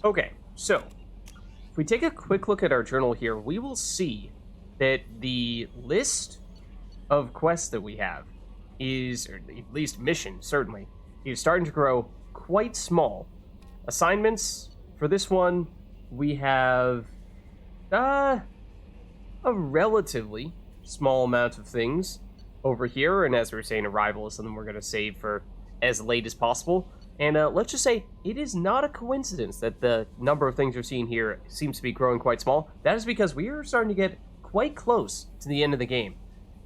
Okay, so if we take a quick look at our journal here, we will see that the list of quests that we have is, or at least missions, certainly, is starting to grow quite small. Assignments for this one, we have a relatively small amount of things over here, and as we were saying, Arrival is something we're going to save for as late as possible. And let's just say it is not a coincidence that the number of things you're seeing here seems to be growing quite small. That is because we are starting to get quite close to the end of the game.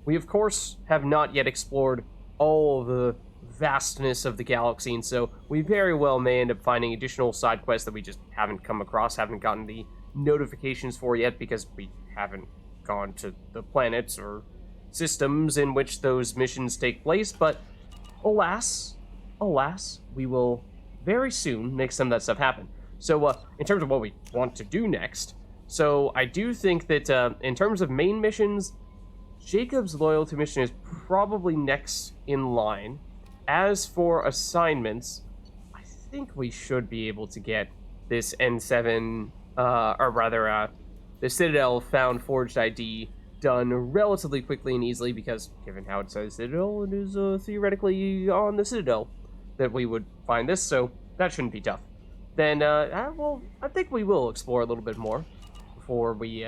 We, of course, have not yet explored all the vastness of the galaxy, and so we very well may end up finding additional side quests that we just haven't come across, haven't gotten the notifications for yet because we haven't gone to the planets or systems in which those missions take place. But alas, we will very soon make some of that stuff happen. So in terms of what we want to do next, so I do think that in terms of main missions, Jacob's loyalty mission is probably next in line. As for assignments, I think we should be able to get this N7, or rather, the Citadel Found Forged ID done relatively quickly and easily, because given how it says Citadel, it is theoretically on the Citadel that we would find this, so that shouldn't be tough. Then, well, I think we will explore a little bit more before we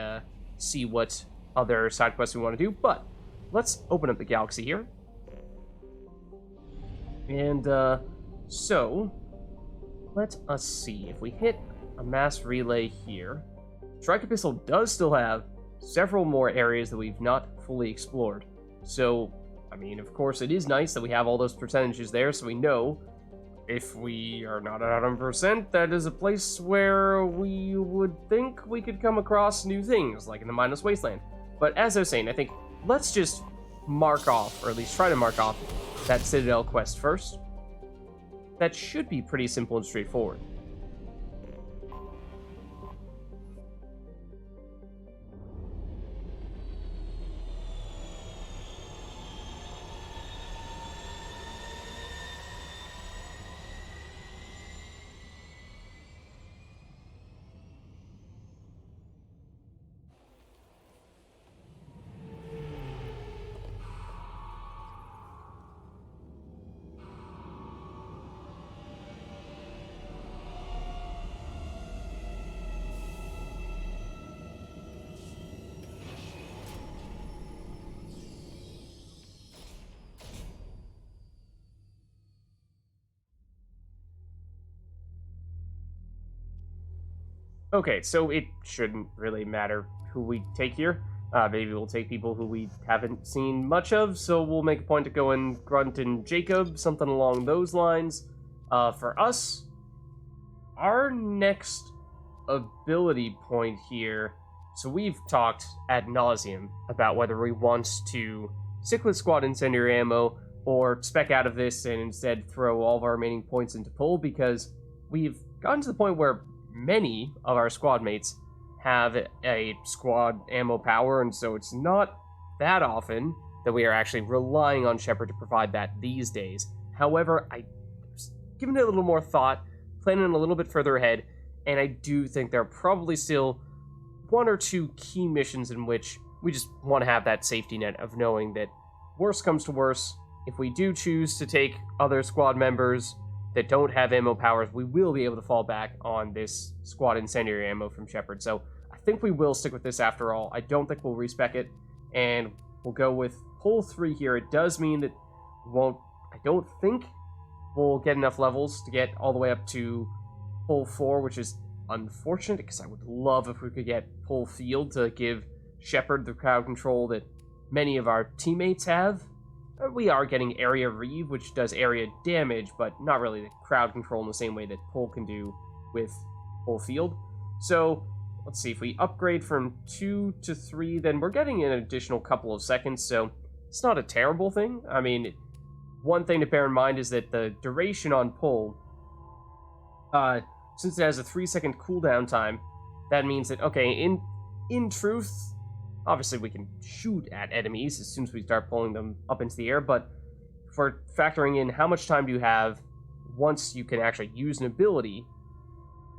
see what other side quests we want to do, but let's open up the galaxy here. And, so, let us see. If we hit a mass relay here, Strike Epistle does still have several more areas that we've not fully explored. So, I mean, of course, it is nice that we have all those percentages there, so we know if we are not at 100%, that is a place where we would think we could come across new things, like in the Mindless Wasteland. But as I was saying, I think let's just mark off, or at least try to mark off, that Citadel quest first. That should be pretty simple and straightforward. Okay, so it shouldn't really matter who we take here. Maybe we'll take people who we haven't seen much of, so we'll make a point to go in Grunt and Jacob, something along those lines. For us, our next ability point here, so we've talked ad nauseum about whether we want to stick with Squad Incendiary Ammo or spec out of this and instead throw all of our remaining points into pull, because we've gotten to the point where many of our squad mates have a squad ammo power, and so it's not that often that we are actually relying on Shepard to provide that these days. However, I given it a little more thought, planning a little bit further ahead, and I do think there are probably still one or two key missions in which we just want to have that safety net of knowing that worst comes to worst, if we do choose to take other squad members that don't have ammo powers, we will be able to fall back on this Squad Incendiary Ammo from Shepard. So I think we will stick with this after all. I don't think we'll respec it, and we'll go with pull 3 here. It does mean that I don't think we'll get enough levels to get all the way up to pull 4, which is unfortunate, because I would love if we could get pull field to give Shepard the crowd control that many of our teammates have. We are getting area reave, which does area damage, but not really the crowd control in the same way that pull can do with pull field. So let's see, if we upgrade from 2 to 3, then we're getting an additional couple of seconds, so it's not a terrible thing. I mean, one thing to bear in mind is that the duration on pull, since it has a 3-second cooldown time, that means that, okay, in truth, obviously we can shoot at enemies as soon as we start pulling them up into the air, but for factoring in how much time do you have once you can actually use an ability,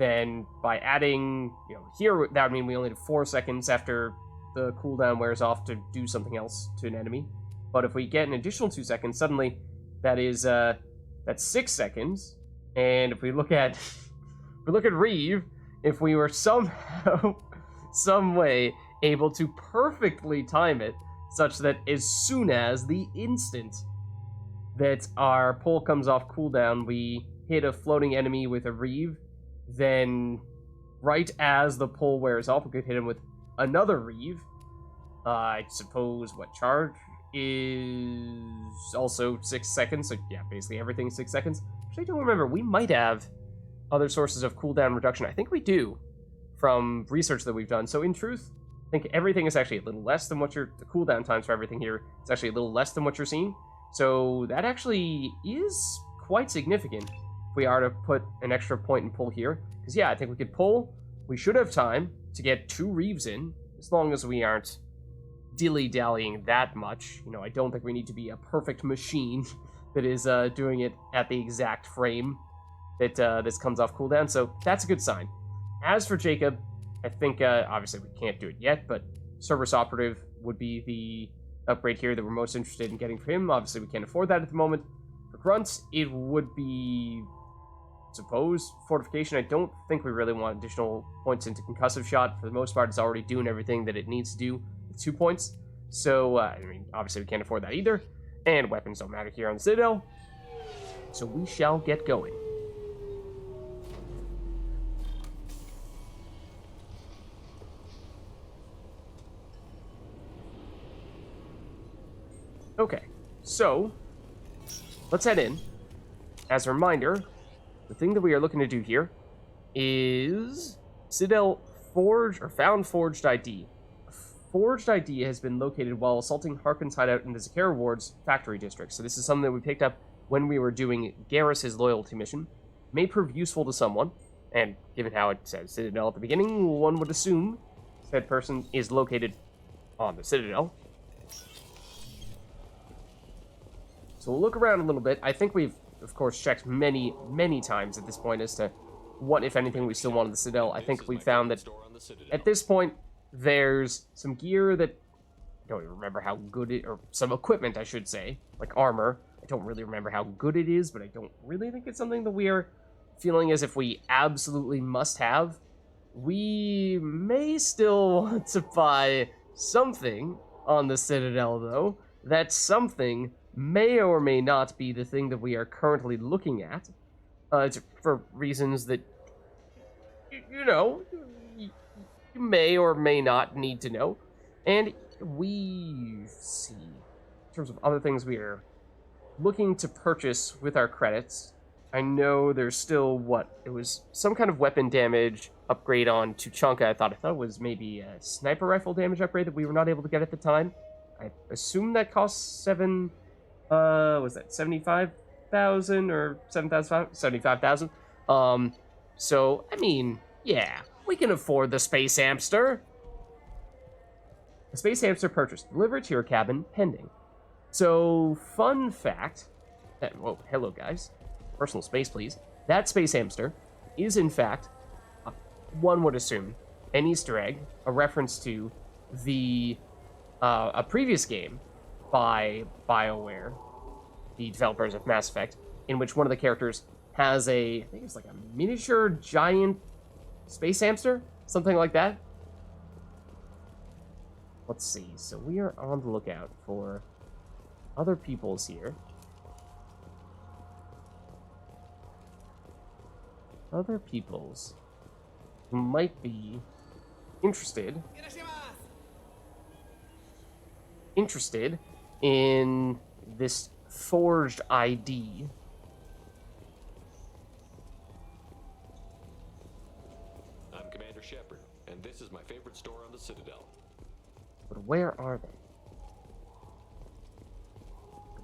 then by adding, here, that would mean we only have 4 seconds after the cooldown wears off to do something else to an enemy. But if we get an additional 2 seconds, suddenly that's 6 seconds. And if we look at Reeve, if we were somehow, some way able to perfectly time it such that as soon as the instant that our pull comes off cooldown, we hit a floating enemy with a Reeve, then right as the pull wears off, we could hit him with another Reeve. I suppose what charge is also 6 seconds, so yeah, basically everything's 6 seconds. Actually, I don't remember. We might have other sources of cooldown reduction. I think we do from research that we've done. So in truth, I think everything is actually a little less than what the cooldown times for everything here. It's actually a little less than what you're seeing. So that actually is quite significant if we are to put an extra point and pull here. Because yeah, I think we could pull. We should have time to get 2 Reeves in, as long as we aren't dilly-dallying that much. I don't think we need to be a perfect machine that is doing it at the exact frame that this comes off cooldown. So that's a good sign. As for Jacob, I think, obviously we can't do it yet, but Cerberus Operative would be the upgrade here that we're most interested in getting for him. Obviously, we can't afford that at the moment. For Grunts, it would be, suppose, Fortification. I don't think we really want additional points into Concussive Shot. For the most part, it's already doing everything that it needs to do with 2 points. So, obviously we can't afford that either. And weapons don't matter here on the Citadel. So we shall get going. Okay, so let's head in. As a reminder, the thing that we are looking to do here is Citadel found forged ID. A forged ID has been located while assaulting Harkon's hideout in the Zakera Ward's factory district. So this is something that we picked up when we were doing Garrus' loyalty mission. May prove useful to someone, and given how it says Citadel at the beginning, one would assume said person is located on the Citadel. So we'll look around a little bit. I think we've, of course, checked many, many times at this point as to what, if anything, we still want on the Citadel. I think we found that at this point, there's some gear that I don't even remember how good it, or some equipment, I should say, like armor. I don't really remember how good it is, but I don't really think it's something that we are feeling as if we absolutely must have. We may still want to buy something on the Citadel, though. That something may or may not be the thing that we are currently looking at, for reasons that, you may or may not need to know. And we see, in terms of other things we are looking to purchase with our credits, I know there's still, it was some kind of weapon damage upgrade on Tuchanka. I thought it was maybe a sniper rifle damage upgrade that we were not able to get at the time. I assume that costs was that 75,000 or 75,000? So, I mean, yeah, we can afford the Space Hamster. The Space Hamster purchase delivered to your cabin pending. So, fun fact, whoa, hello guys, personal space please. That Space Hamster is in fact, one would assume, an Easter egg, a reference to a previous game by BioWare, the developers of Mass Effect, in which one of the characters has I think it's like a miniature giant space hamster, something like that. Let's see, so we are on the lookout for other peoples here. Other peoples who might be interested in this forged ID. I'm Commander Shepard, and this is my favorite store on the Citadel. But where are they?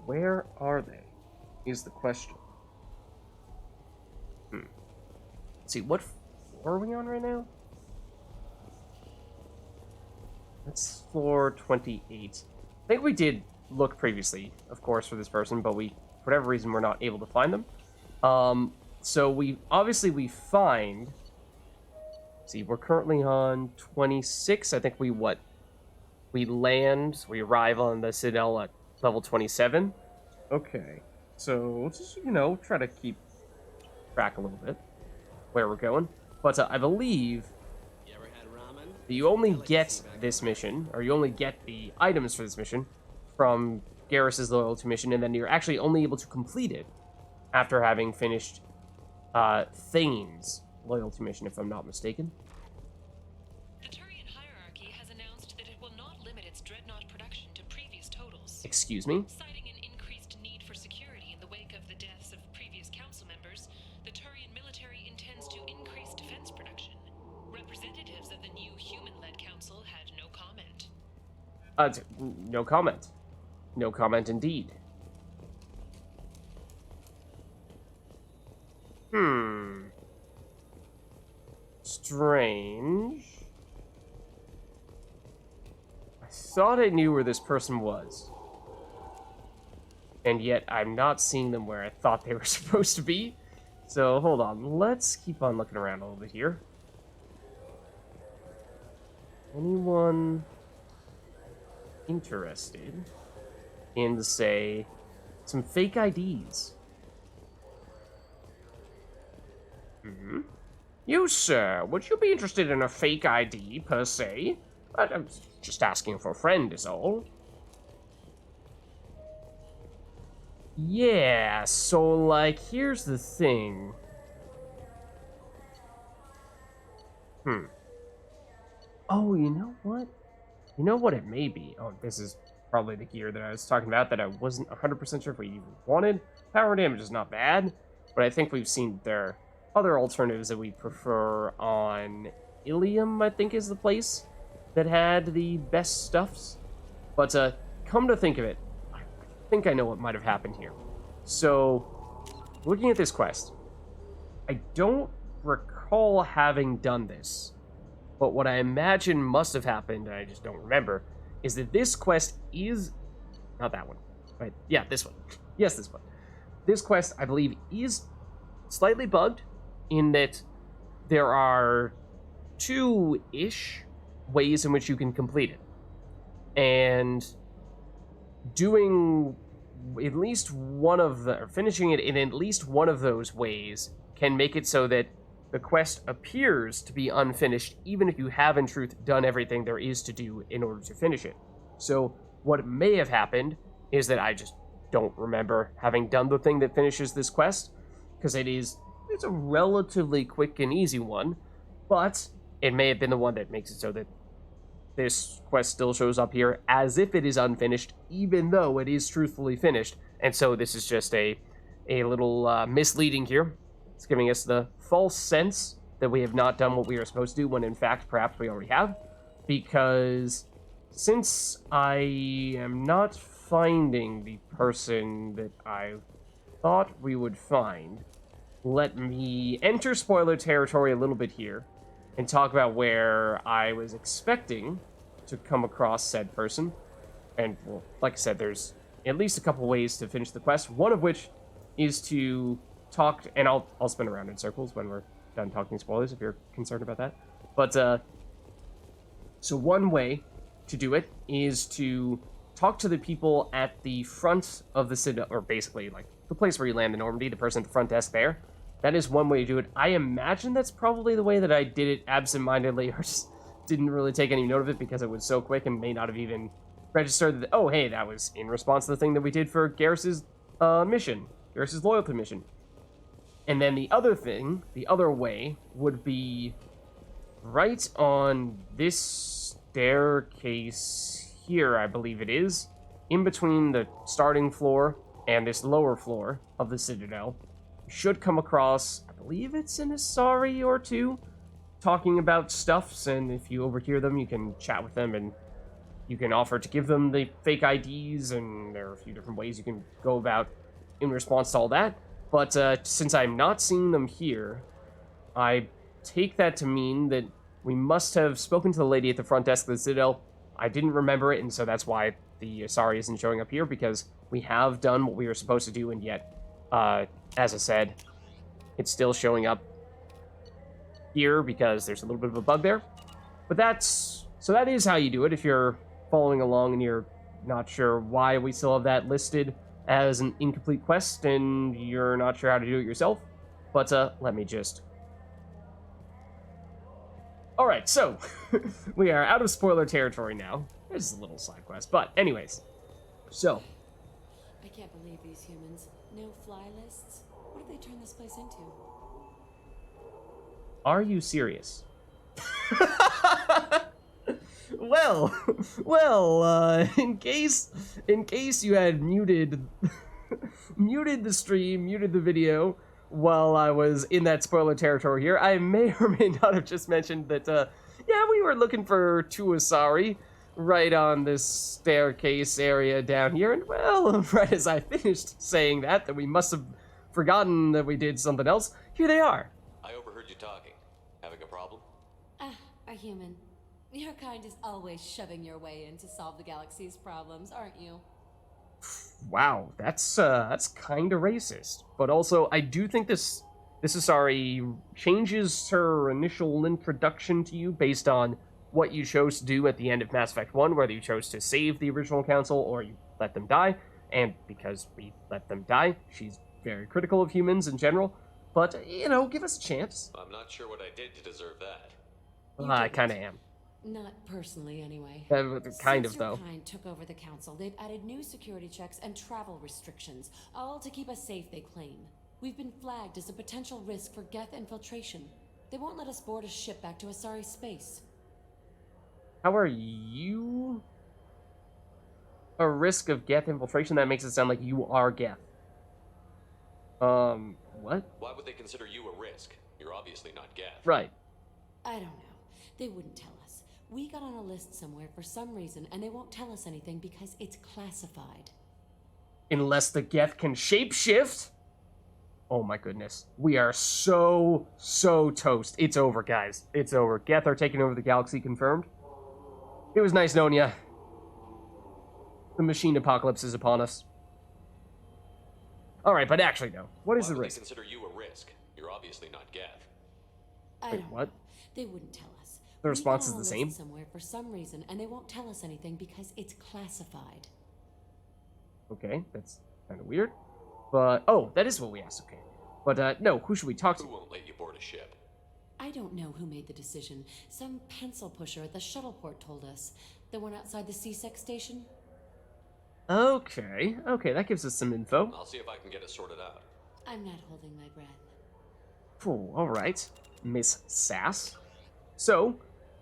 Where are they? Is the question. Let's see, what floor are we on right now? That's floor 28. I think we did look previously, of course, for this person, but we, for whatever reason, we're not able to find them. So we find See, we're currently on 26. I think we land, we arrive on the Citadel at level 27. Okay, so let's just, try to keep track a little bit where we're going. But I believe that you only get this mission, or you only get the items for this mission from Garrus's loyalty mission, and then you're actually only able to complete it after having finished Thane's loyalty mission, if I'm not mistaken. The Turian hierarchy has announced that it will not limit its dreadnought production to previous totals. Excuse me? Citing an increased need for security in the wake of the deaths of previous council members, the Turian military intends to increase defense production. Representatives of the new human-led council had no comment. No comment. No comment indeed. Strange. I thought I knew where this person was. And yet I'm not seeing them where I thought they were supposed to be. So hold on. Let's keep on looking around a little bit here. Anyone interested in, say, some fake IDs? You, sir, would you be interested in a fake ID, per se? I'm just asking for a friend, is all. Yeah, so, like, here's the thing. Oh, you know what? You know what it may be? Oh, this is probably the gear that I was talking about that I wasn't 100% sure if we even wanted. Power damage is not bad, but I think we've seen there other alternatives that we prefer on Ilium, I think is the place that had the best stuffs. But come to think of it, I think I know what might have happened here. So, looking at this quest, I don't recall having done this, but what I imagine must have happened, and I just don't remember, is that this quest is... Not that one. Right? Yeah, this one. Yes, this one. This quest, I believe, is slightly bugged, in that there are 2-ish ways in which you can complete it. And doing at least one of the, or finishing it in at least one of those ways can make it so that the quest appears to be unfinished, even if you have in truth done everything there is to do in order to finish it. So what may have happened is that I just don't remember having done the thing that finishes this quest, because it's a relatively quick and easy one, but it may have been the one that makes it so that this quest still shows up here as if it is unfinished, even though it is truthfully finished. And so this is just a little misleading here. It's giving us the false sense that we have not done what we are supposed to do, when in fact perhaps we already have, because since I am not finding the person that I thought we would find, let me enter spoiler territory a little bit here and talk about where I was expecting to come across said person. And, well, like I said, there's at least a couple ways to finish the quest, one of which is to talk, and I'll spin around in circles when we're done talking spoilers if you're concerned about that. But, so one way to do it is to talk to the people at the front of the city, or basically, like, the place where you land in Normandy, the person at the front desk there. That is one way to do it. I imagine that's probably the way that I did it absentmindedly, or just didn't really take any note of it because it was so quick and may not have even registered that, oh, hey, that was in response to the thing that we did for Garrus's mission, Garrus's loyalty mission. And then the other thing, the other way, would be right on this staircase here, I believe it is, in between the starting floor and this lower floor of the Citadel. You should come across, I believe it's an Asari or two, talking about stuffs, and if you overhear them, you can chat with them, and you can offer to give them the fake IDs, and there are a few different ways you can go about in response to all that. But since I'm not seeing them here, I take that to mean that we must have spoken to the lady at the front desk of the Citadel. I didn't remember it, and so that's why the Asari isn't showing up here, because we have done what we were supposed to do, and yet, as I said, it's still showing up here because there's a little bit of a bug there. But that is how you do it if you're following along and you're not sure why we still have that listed as an incomplete quest and you're not sure how to do it yourself. But let me just... Alright, so we are out of spoiler territory now. This is a little side quest, but anyways. So. I can't believe these humans. No fly lists? What did they turn this place into? Are you serious? well, in case you had muted the stream, muted the video while I was in that spoiler territory here, I may or may not have just mentioned that, yeah, we were looking for two Asari right on this staircase area down here, and well, right as I finished saying that we must have forgotten that we did something else, here they are. I overheard you talking. Having a problem? A human. Your kind is always shoving your way in to solve the galaxy's problems, aren't you? Wow, that's kind of racist. But also, I do think this Asari changes her initial introduction to you based on what you chose to do at the end of Mass Effect 1, whether you chose to save the original council or you let them die. And because we let them die, she's very critical of humans in general. But, you know, give us a chance. I'm not sure what I did to deserve that. Well, I kind of am. Not personally, anyway. Kind Since of, though. your kind took over the council, they've added new security checks and travel restrictions, all to keep us safe, they claim. We've been flagged as a potential risk for Geth infiltration. They won't let us board a ship back to Asari space. How are you a risk of Geth infiltration? That makes it sound like you are Geth. What? Why would they consider you a risk? You're obviously not Geth. Right. I don't know. They wouldn't tell us. We got on a list somewhere for some reason, and they won't tell us anything because it's classified. Unless the Geth can shapeshift? Oh my goodness. We are so toast. It's over, guys. It's over. Geth are taking over the galaxy, confirmed. It was nice knowing ya. The machine apocalypse is upon us. Alright, but actually, no. What is the risk? Why would they consider you a risk? You're obviously not Geth. I Wait, don't what? know. They wouldn't tell us. The response We is got the on a same? list somewhere for some reason, and they won't tell us anything because it's classified. Okay, that's kind of weird. But, oh, that is what we asked, okay. But, no, who should we talk to? Who won't let you board a ship? I don't know who made the decision. Some pencil pusher at the shuttle port told us. The one outside the C-Sec station? Okay, that gives us some info. I'll see if I can get it sorted out. I'm not holding my breath. Oh, alright. Miss Sass. So,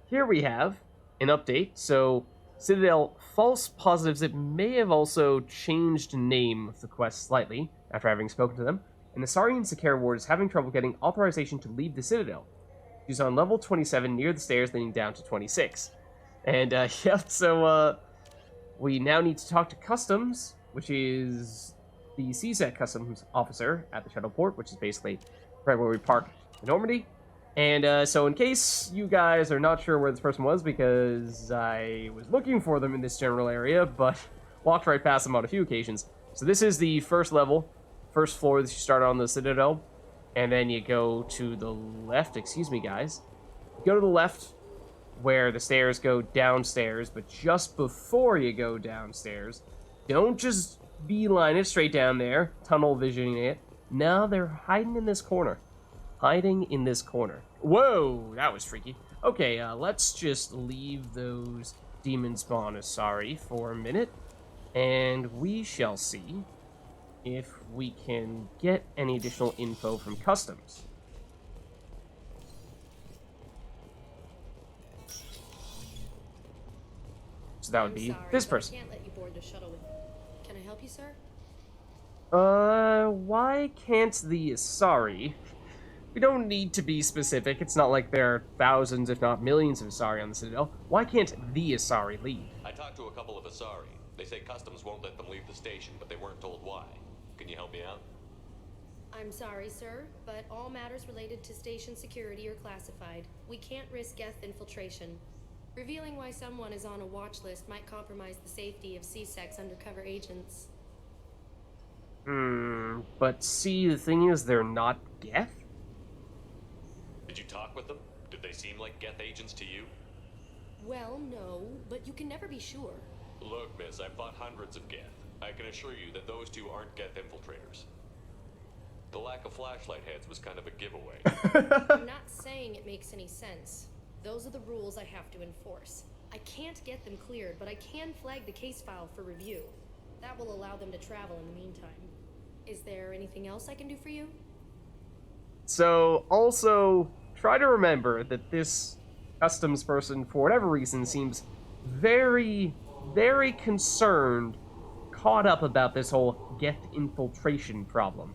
here we have an update. So, Citadel false positives it may have also changed name of the quest slightly after having spoken to them. And the Asarian Sakara Ward is having trouble getting authorization to leave the Citadel. She's on level 27 near the stairs leading down to 26. And, yep, so, we now need to talk to Customs, which is the CSEC Customs Officer at the shuttle port, which is basically right where we park in Normandy. And so in case you guys are not sure where this person was, because I was looking for them in this general area, but walked right past them on a few occasions. So this is the first level, first floor that you start on the Citadel, and then you go to the left, excuse me guys, go to the left where the stairs go downstairs, but just before you go downstairs, don't just beeline it straight down there, tunnel visioning it. No, they're hiding in this corner. Hiding in this corner. Whoa, that was freaky. Okay, let's just leave those demon spawn Asari for a minute, and we shall see if we can get any additional info from Customs. So that would be sorry, this but person. I can't let you board the shuttle with... Can I help you, sir? Why can't the Asari... We don't need to be specific. It's not like there are thousands, if not millions of Asari on the Citadel. Why can't the Asari leave? I talked to a couple of Asari. They say Customs won't let them leave the station, but they weren't told why. Can you help me out? I'm sorry, sir, but all matters related to station security are classified. We can't risk Geth infiltration. Revealing why someone is on a watch list might compromise the safety of C-Sec's undercover agents. But see, the thing is, they're not Geth? Did you talk with them? they seem like Geth agents to you? Well, no, but you can never be sure. Look, miss, I've fought hundreds of Geth. I can assure you that those two aren't Geth infiltrators. The lack of flashlight heads was kind of a giveaway. I'm not saying it makes any sense. Those are the rules I have to enforce. I can't get them cleared, but I can flag the case file for review. That will allow them to travel in the meantime. Is there anything else I can do for you? So, also, try to remember that this customs person, for whatever reason, seems very, very concerned, caught up about this whole Geth infiltration problem.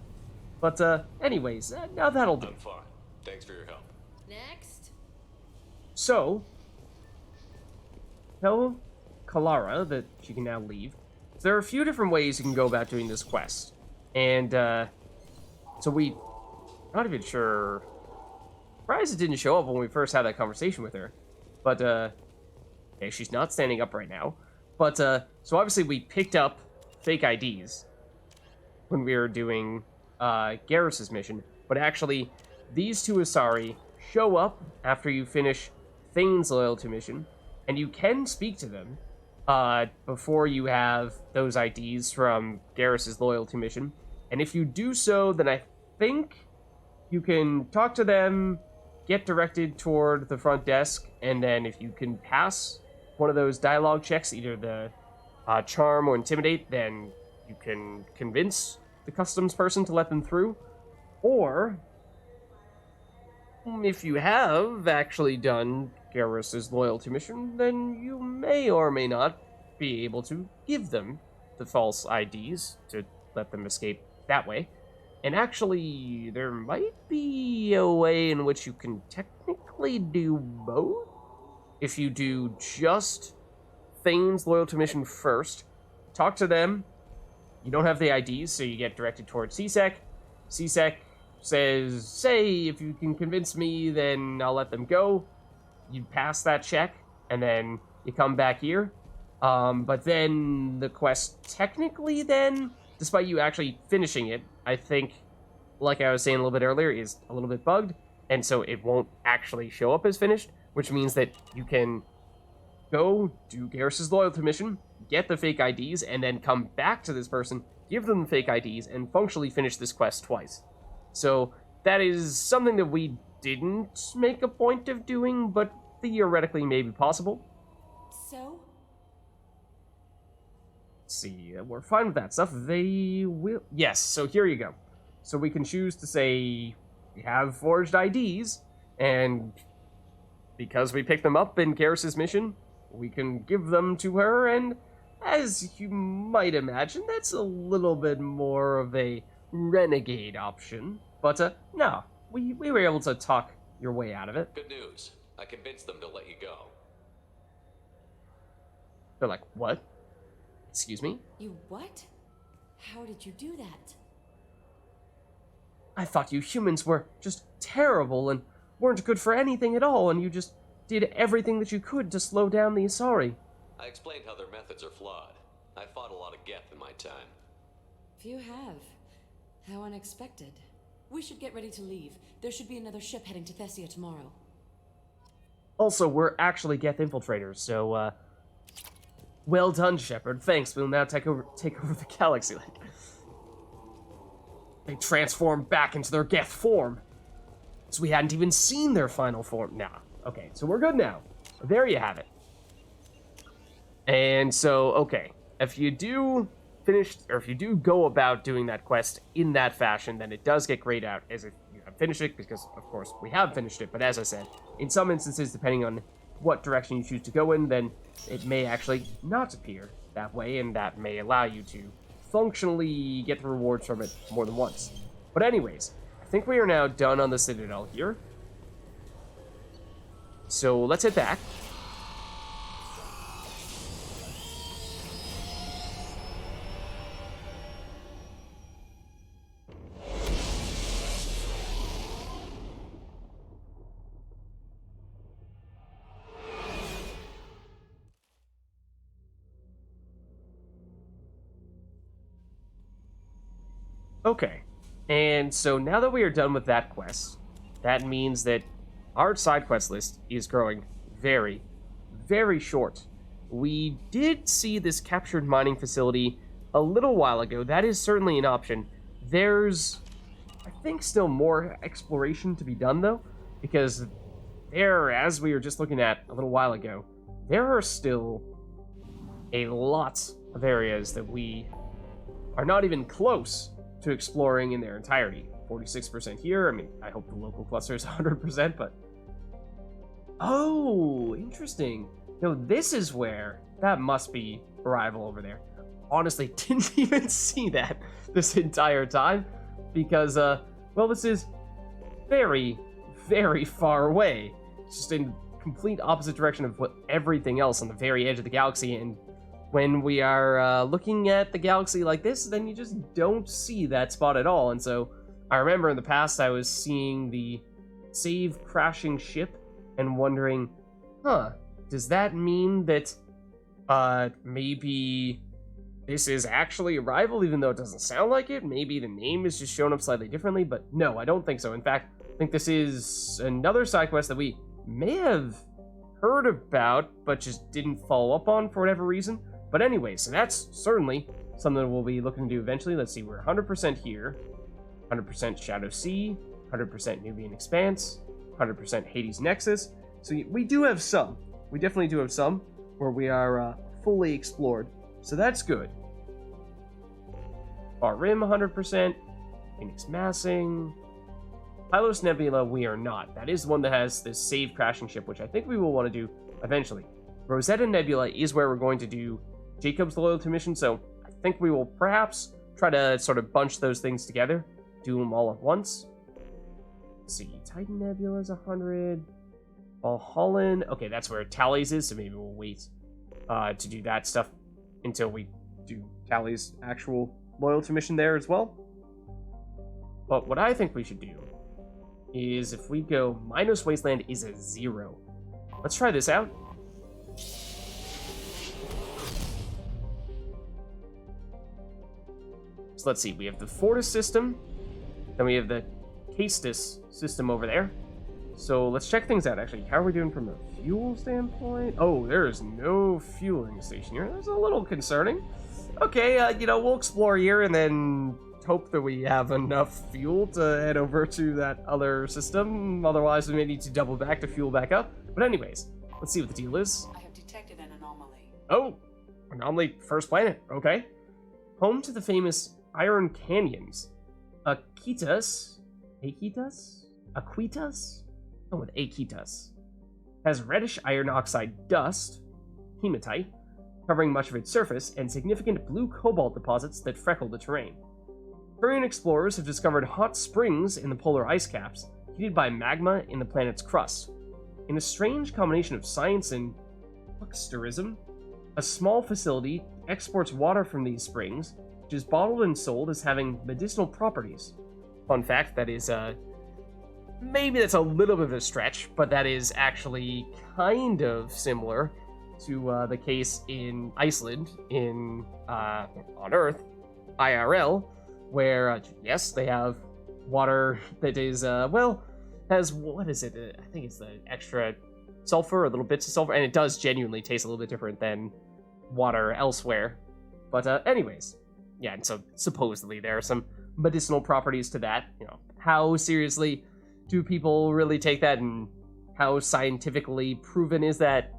But, anyways, now that'll do. I'm fine. Thanks for your help. Next. So, tell Kalara that she can now leave. So there are a few different ways you can go about doing this quest. And, so I'm not even sure. Surprised it didn't show up when we first had that conversation with her. But, okay, she's not standing up right now. But, so obviously we picked up fake IDs when we were doing, Garrus's mission. But actually, these two Asari show up after you finish Thane's loyalty mission, and you can speak to them, before you have those IDs from Garrus's loyalty mission. And if you do so, then I think you can talk to them, get directed toward the front desk, and then if you can pass one of those dialogue checks, either the charm or intimidate, then you can convince the customs person to let them through. Or, if you have actually done Garrus's loyalty mission, then you may or may not be able to give them the false IDs to let them escape that way. And actually, there might be a way in which you can technically do both. If you do just Thane's loyalty mission first, talk to them, you don't have the IDs, so you get directed towards CSEC. CSEC says, say, if you can convince me, then I'll let them go. You pass that check, and then you come back here. But then the quest technically then, despite you actually finishing it, I think, like I was saying a little bit earlier, is a little bit bugged, and so it won't actually show up as finished, which means that you can go do Garrus's loyalty mission, get the fake IDs, and then come back to this person, give them the fake IDs, and functionally finish this quest twice. So that is something that we didn't make a point of doing, but theoretically may be possible. So? Let's see, we're fine with that stuff. They will... Yes, so here you go. So we can choose to say we have forged IDs, and because we picked them up in Garrus's mission, we can give them to her, and as you might imagine, that's a little bit more of a renegade option. But, no, we were able to talk your way out of it. Good news. I convinced them to let you go. They're like, what? Excuse me? You what? How did you do that? I thought you humans were just terrible and weren't good for anything at all, and you just did everything that you could to slow down the Asari. I explained how their methods are flawed. I fought a lot of Geth in my time. Few have. How unexpected. We should get ready to leave. There should be another ship heading to Thessia tomorrow. Also, we're actually Geth infiltrators, so, well done, Shepard. Thanks, we'll now take over the galaxy. Like, they transformed back into their Geth form. So we hadn't even seen their final form. Nah. Okay, so we're good now. There you have it. And so, okay, if you do finish, or if you do go about doing that quest in that fashion, then it does get grayed out as if you have finished it, because, of course, we have finished it. But as I said, in some instances, depending on what direction you choose to go in, then it may actually not appear that way, and that may allow you to functionally get the rewards from it more than once. But anyways, I think we are now done on the Citadel here. So let's head back. Okay, and so now that we are done with that quest, that means that our side quest list is growing very, very short. We did see this captured mining facility a little while ago. That is certainly an option. There's, I think, still more exploration to be done, though, because there, as we were just looking at a little while ago, there are still a lot of areas that we are not even close to exploring in their entirety. 46% here. I mean, I hope the local cluster is 100%, but... Oh, interesting. No, this is where... That must be Arrival over there. Honestly, didn't even see that this entire time, because, well, this is very, very far away. It's just in complete opposite direction of what everything else on the very edge of the galaxy, and when we are looking at the galaxy like this, then you just don't see that spot at all. And so I remember in the past I was seeing the save crashing ship and wondering, does that mean that maybe this is actually Arrival, even though it doesn't sound like it? Maybe the name is just shown up slightly differently, but no, I don't think so. In fact, I think this is another side quest that we may have heard about, but just didn't follow up on for whatever reason. But anyway, so that's certainly something we'll be looking to do eventually. Let's see, we're 100% here, 100% Shadow Sea, 100% Nubian Expanse, 100% Hades Nexus. So we do have some. We definitely do have some where we are fully explored. So that's good. Far Rim, 100%. Phoenix Massing. Pylos Nebula, we are not. That is the one that has this save crashing ship, which I think we will want to do eventually. Rosetta Nebula is where we're going to do Jacob's loyalty mission, so I think we will perhaps try to sort of bunch those things together, do them all at once. Let's see, Titan Nebula is 100. Valhallan, okay, that's where Tally's is, so maybe we'll wait to do that stuff until we do Tally's actual loyalty mission there as well. But what I think we should do is if we go Minos Wasteland is a 0. Let's try this out. So let's see, we have the Fortis system, then we have the Castus system over there. So let's check things out, actually. How are we doing from a fuel standpoint? Oh, there is no fueling station here. That's a little concerning. Okay, you know, we'll explore here and then hope that we have enough fuel to head over to that other system. Otherwise, we may need to double back to fuel back up. But anyways, let's see what the deal is. I have detected an anomaly. Oh, anomaly, first planet. Okay. Home to the famous Iron Canyons. Aquitas? Oh, with Aquitas. Has reddish iron oxide dust, hematite, covering much of its surface, and significant blue cobalt deposits that freckle the terrain. Turian explorers have discovered hot springs in the polar ice caps, heated by magma in the planet's crust. In a strange combination of science and hucksterism, a small facility exports water from these springs, which is bottled and sold as having medicinal properties. Fun fact, that is, maybe that's a little bit of a stretch, but that is actually kind of similar to the case in Iceland, on Earth, IRL, where, yes, they have water that is, well, has, what is it? I think it's the extra sulfur, or little bits of sulfur, and it does genuinely taste a little bit different than water elsewhere. But, anyways, yeah, and so supposedly there are some medicinal properties to that. You know, how seriously do people really take that, and how scientifically proven is that?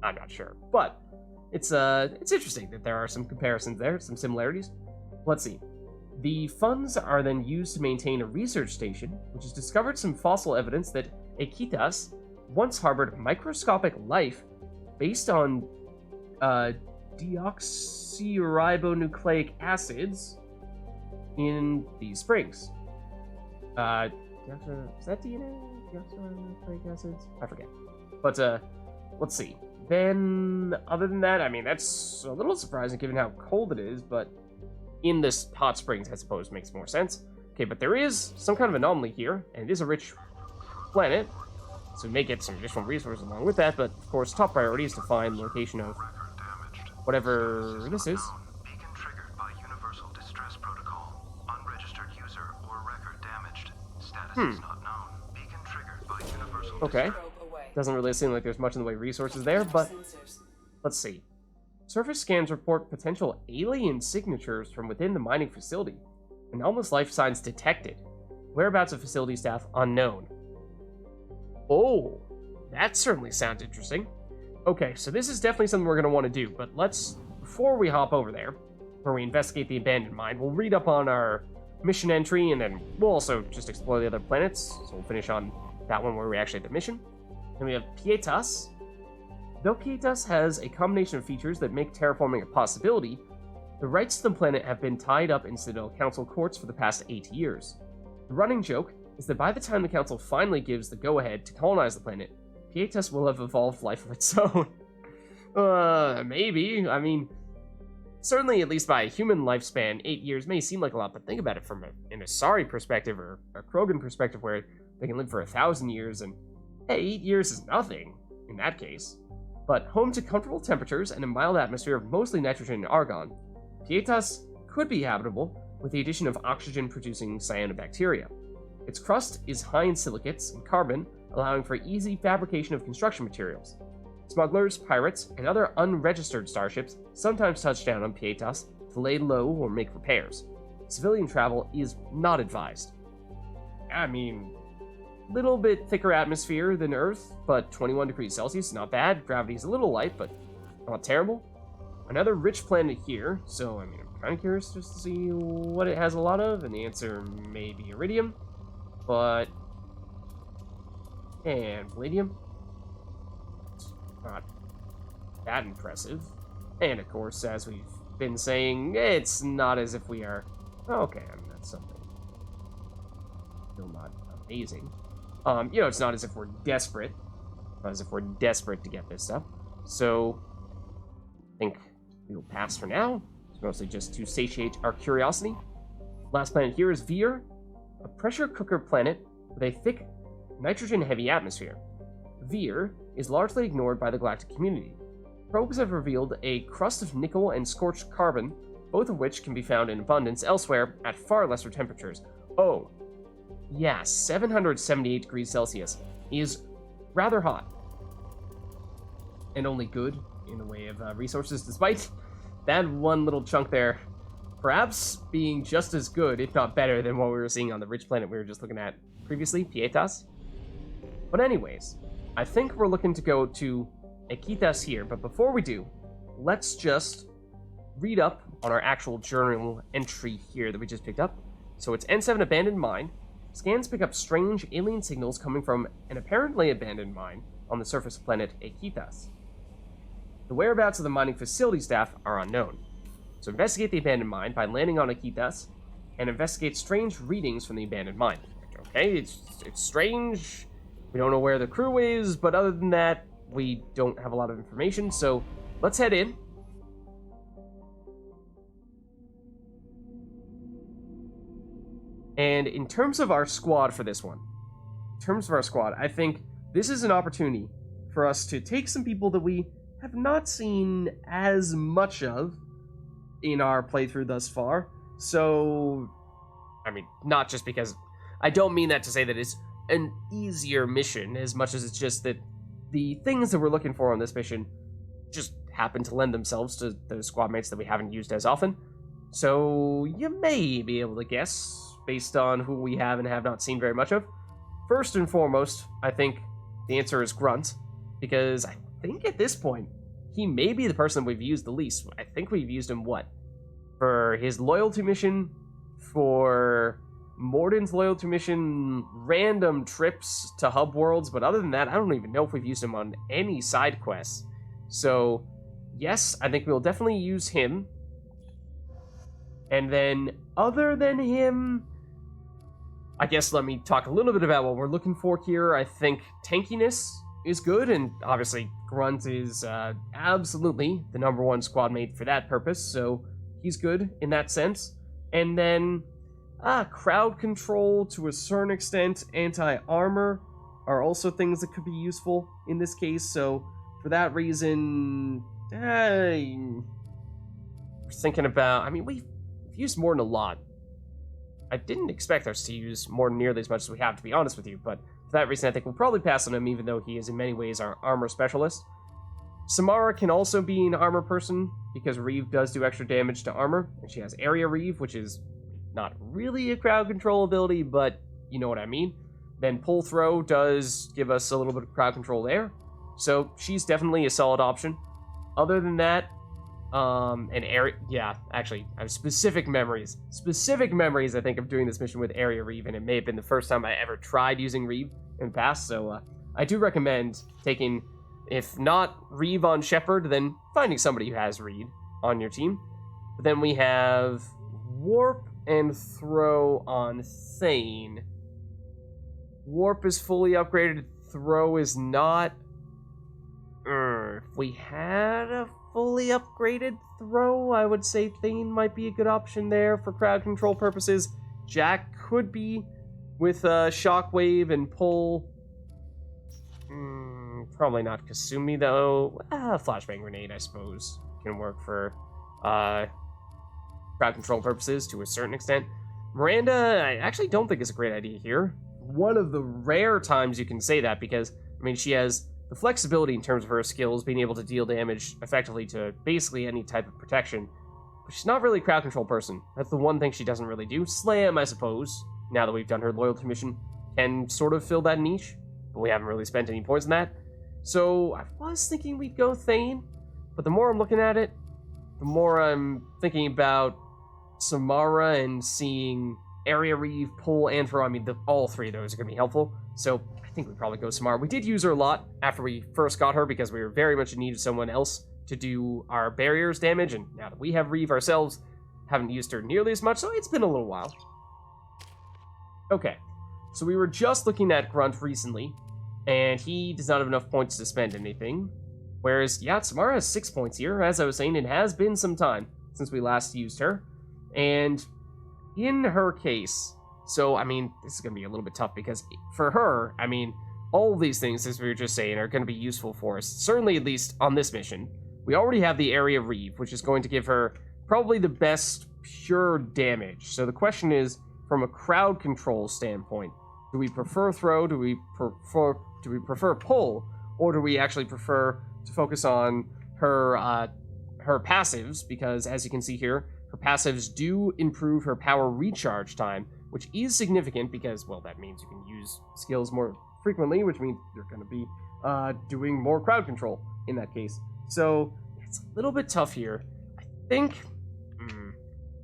I'm not sure, but it's interesting that there are some comparisons there, some similarities. Let's see. The funds are then used to maintain a research station, which has discovered some fossil evidence that Aquitas once harbored microscopic life based on deoxyribonucleic acids in these springs. Is that DNA? Deoxyribonucleic acids? I forget. But let's see. Then, other than that, I mean, that's a little surprising given how cold it is, but in this hot springs, I suppose, makes more sense. Okay, but there is some kind of anomaly here, and it is a rich planet, so we may get some additional resources along with that, but of course, top priority is to find the location of whatever this is. Beacon triggered by Universal Distress Protocol. Unregistered user or record damaged. Status is not known. Beacon triggered by Universal Okay. Probe away. Doesn't really seem like there's much in the way of resources there, but Sensors. let's see. Surface scans report potential alien signatures from within the mining facility. Anomalous life signs detected. Whereabouts of facility staff unknown. Oh, that certainly sounds interesting. Okay, so this is definitely something we're going to want to do, but before we hop over there, where we investigate the abandoned mine, we'll read up on our mission entry, and then we'll also just explore the other planets, so we'll finish on that one where we actually have the mission. Then we have Pietas. Though Pietas has a combination of features that make terraforming a possibility, the rights to the planet have been tied up in Citadel Council courts for the past 8 years. The running joke is that by the time the Council finally gives the go-ahead to colonize the planet, Pietas will have evolved life of its own. Maybe. I mean, certainly at least by a human lifespan, 8 years may seem like a lot, but think about it from an Asari perspective or a Krogan perspective where they can live for 1,000 years, and hey, 8 years is nothing in that case. But home to comfortable temperatures and a mild atmosphere of mostly nitrogen and argon, Pietas could be habitable with the addition of oxygen-producing cyanobacteria. Its crust is high in silicates and carbon, allowing for easy fabrication of construction materials. Smugglers, pirates, and other unregistered starships sometimes touch down on Pietas to lay low or make repairs. Civilian travel is not advised. I mean, little bit thicker atmosphere than Earth, but 21 degrees Celsius is not bad. Gravity's a little light, but not terrible. Another rich planet here, so I mean, I'm kind of curious just to see what it has a lot of, and the answer may be iridium, but... and palladium. Not that impressive. And of course, as we've been saying, it's not as if we are... okay, I mean, that's something. Still not amazing. It's not as if we're desperate. Not as if we're desperate to get this stuff. So, I think we'll pass for now. It's mostly just to satiate our curiosity. Last planet here is Vir, a pressure cooker planet with a thick, nitrogen-heavy atmosphere. Vir is largely ignored by the galactic community. Probes have revealed a crust of nickel and scorched carbon, both of which can be found in abundance elsewhere at far lesser temperatures. Oh, yeah, 778 degrees Celsius is rather hot. And only good in the way of resources, despite that one little chunk there perhaps being just as good, if not better, than what we were seeing on the rich planet we were just looking at previously, Pietas. But anyways, I think we're looking to go to Akitas here, but before we do, let's just read up on our actual journal entry here that we just picked up. So it's N7 Abandoned Mine. Scans pick up strange alien signals coming from an apparently abandoned mine on the surface planet Akitas. The whereabouts of the mining facility staff are unknown. So investigate the abandoned mine by landing on Akitas and investigate strange readings from the abandoned mine. Okay, it's strange. We don't know where the crew is, but other than that, we don't have a lot of information, so let's head in. And in terms of our squad for this one, I think this is an opportunity for us to take some people that we have not seen as much of in our playthrough thus far. So, I mean, not just because... I don't mean that to say that it's an easier mission, as much as it's just that the things that we're looking for on this mission just happen to lend themselves to the squad mates that we haven't used as often. So, you may be able to guess based on who we have and have not seen very much of. First and foremost, I think the answer is Grunt, because I think at this point, he may be the person we've used the least. I think we've used him, for his loyalty mission, for Morden's loyalty mission, random trips to hub worlds, but other than that, I don't even know if we've used him on any side quests. So, yes, I think we'll definitely use him. And then, other than him, I guess let me talk a little bit about what we're looking for here. I think tankiness is good, and obviously Grunt is absolutely the number one squad mate for that purpose, so he's good in that sense. And then, crowd control to a certain extent, anti-armor are also things that could be useful in this case, so for that reason, we're thinking about, I mean, we've used Morden a lot. I didn't expect us to use Morden nearly as much as we have, to be honest with you, but that reason, I think we'll probably pass on him, even though he is in many ways our armor specialist. Samara can also be an armor person, because Reeve does do extra damage to armor, and she has Area Reeve, which is not really a crowd control ability, but you know what I mean. Then Pull Throw does give us a little bit of crowd control there, so she's definitely a solid option. Other than that, and area, yeah, actually, I have specific memories, I think, of doing this mission with Area Reeve, and it may have been the first time I ever tried using Reeve in the past, so I do recommend taking, if not Reeve on Shepard, then finding somebody who has Reeve on your team. But then we have Warp and Throw on Thane. Warp is fully upgraded, Throw is not. If we had a fully upgraded Throw, I would say Thane might be a good option there for crowd control purposes. Jack could be with Shockwave and Pull. Probably not Kasumi, though. Flashbang Grenade, I suppose, can work for crowd control purposes to a certain extent. Miranda, I actually don't think is a great idea here. One of the rare times you can say that, because, I mean, she has the flexibility in terms of her skills, being able to deal damage effectively to basically any type of protection. But she's not really a crowd control person. That's the one thing she doesn't really do. Slam, I suppose, now that we've done her loyalty mission, can sort of fill that niche, but we haven't really spent any points on that. So I was thinking we'd go Thane, but the more I'm looking at it, the more I'm thinking about Samara and seeing Area Reeve, Pull, and Throw. I mean, all three of those are going to be helpful, so I think we'd probably go Samara. We did use her a lot after we first got her, because we were very much in need of someone else to do our barriers damage, and now that we have Reeve ourselves, haven't used her nearly as much, so it's been a little while. Okay, so we were just looking at Grunt recently, and he does not have enough points to spend anything. Whereas, yeah, Samara has 6 points here. As I was saying, it has been some time since we last used her. And in her case, so, I mean, this is going to be a little bit tough, because for her, I mean, all of these things, as we were just saying, are going to be useful for us. Certainly, at least on this mission. We already have the Area Reeve, which is going to give her probably the best pure damage. So the question is, from a crowd control standpoint, do we prefer Throw, do we prefer Pull, or do we actually prefer to focus on her her passives? Because as you can see here, her passives do improve her power recharge time, which is significant because, well, that means you can use skills more frequently, which means you're going to be doing more crowd control in that case. So it's a little bit tough here. I think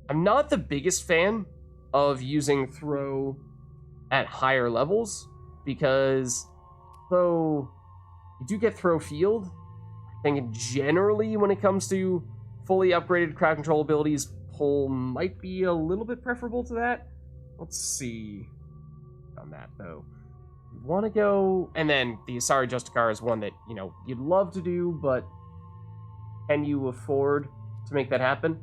I'm not the biggest fan of using Throw at higher levels, because though you do get Throw Field, I think generally when it comes to fully upgraded crowd control abilities, Pull might be a little bit preferable to that. Let's see on that, though. We want to go, and then the Asari Justicar is one that, you know, you'd love to do, but can you afford to make that happen?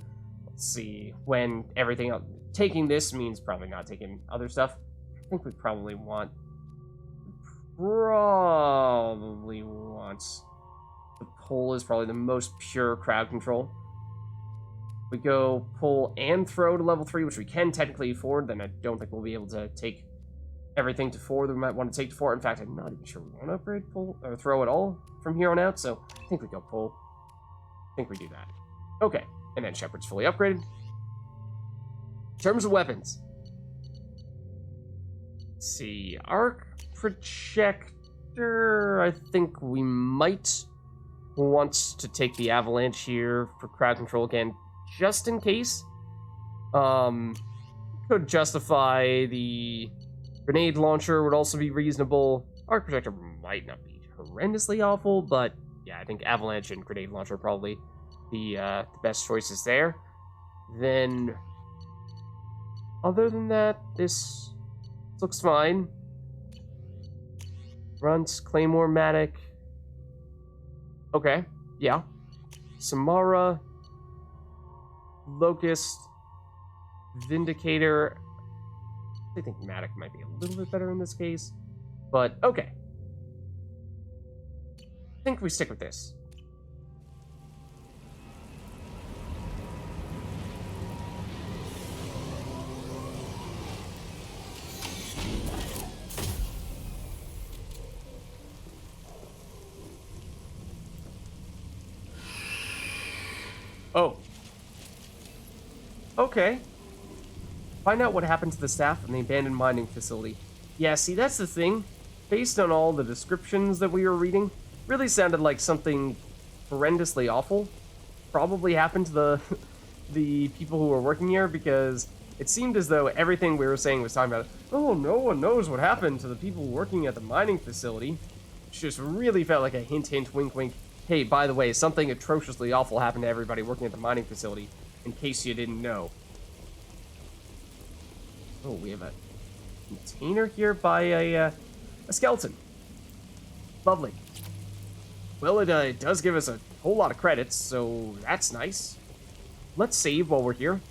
Let's see, when everything else, taking this means probably not taking other stuff. I think we probably want the Pull is probably the most pure crowd control. We go Pull and Throw to level 3, which we can technically afford, then I don't think we'll be able to take everything to 4 that we might want to take to 4. In fact, I'm not even sure we want to upgrade Pull or Throw at all from here on out, so I think we go Pull. I think we do that. Okay, and then Shepard's fully upgraded. In terms of weapons, let's see, Arc Projector, I think we might want to take the Avalanche here for crowd control again, just in case. Could justify the Grenade Launcher, would also be reasonable. Arc Projector might not be horrendously awful, but yeah, I think Avalanche and Grenade Launcher are probably the best choices there. Then, other than that, this looks fine. Runt, Claymore, Matic. Okay, yeah. Samara, Locust, Vindicator. I think Matic might be a little bit better in this case, but okay. I think we stick with this. Oh. Okay. Find out what happened to the staff in the abandoned mining facility. Yeah, see, that's the thing. Based on all the descriptions that we were reading, really sounded like something horrendously awful probably happened to the the people who were working here, because it seemed as though everything we were saying was talking about, oh, no one knows what happened to the people working at the mining facility. It just really felt like a hint, hint, wink, wink. Hey, by the way, something atrociously awful happened to everybody working at the mining facility, in case you didn't know. Oh, we have a container here by a skeleton. Lovely. Well, it does give us a whole lot of credits, so that's nice. Let's save while we're here.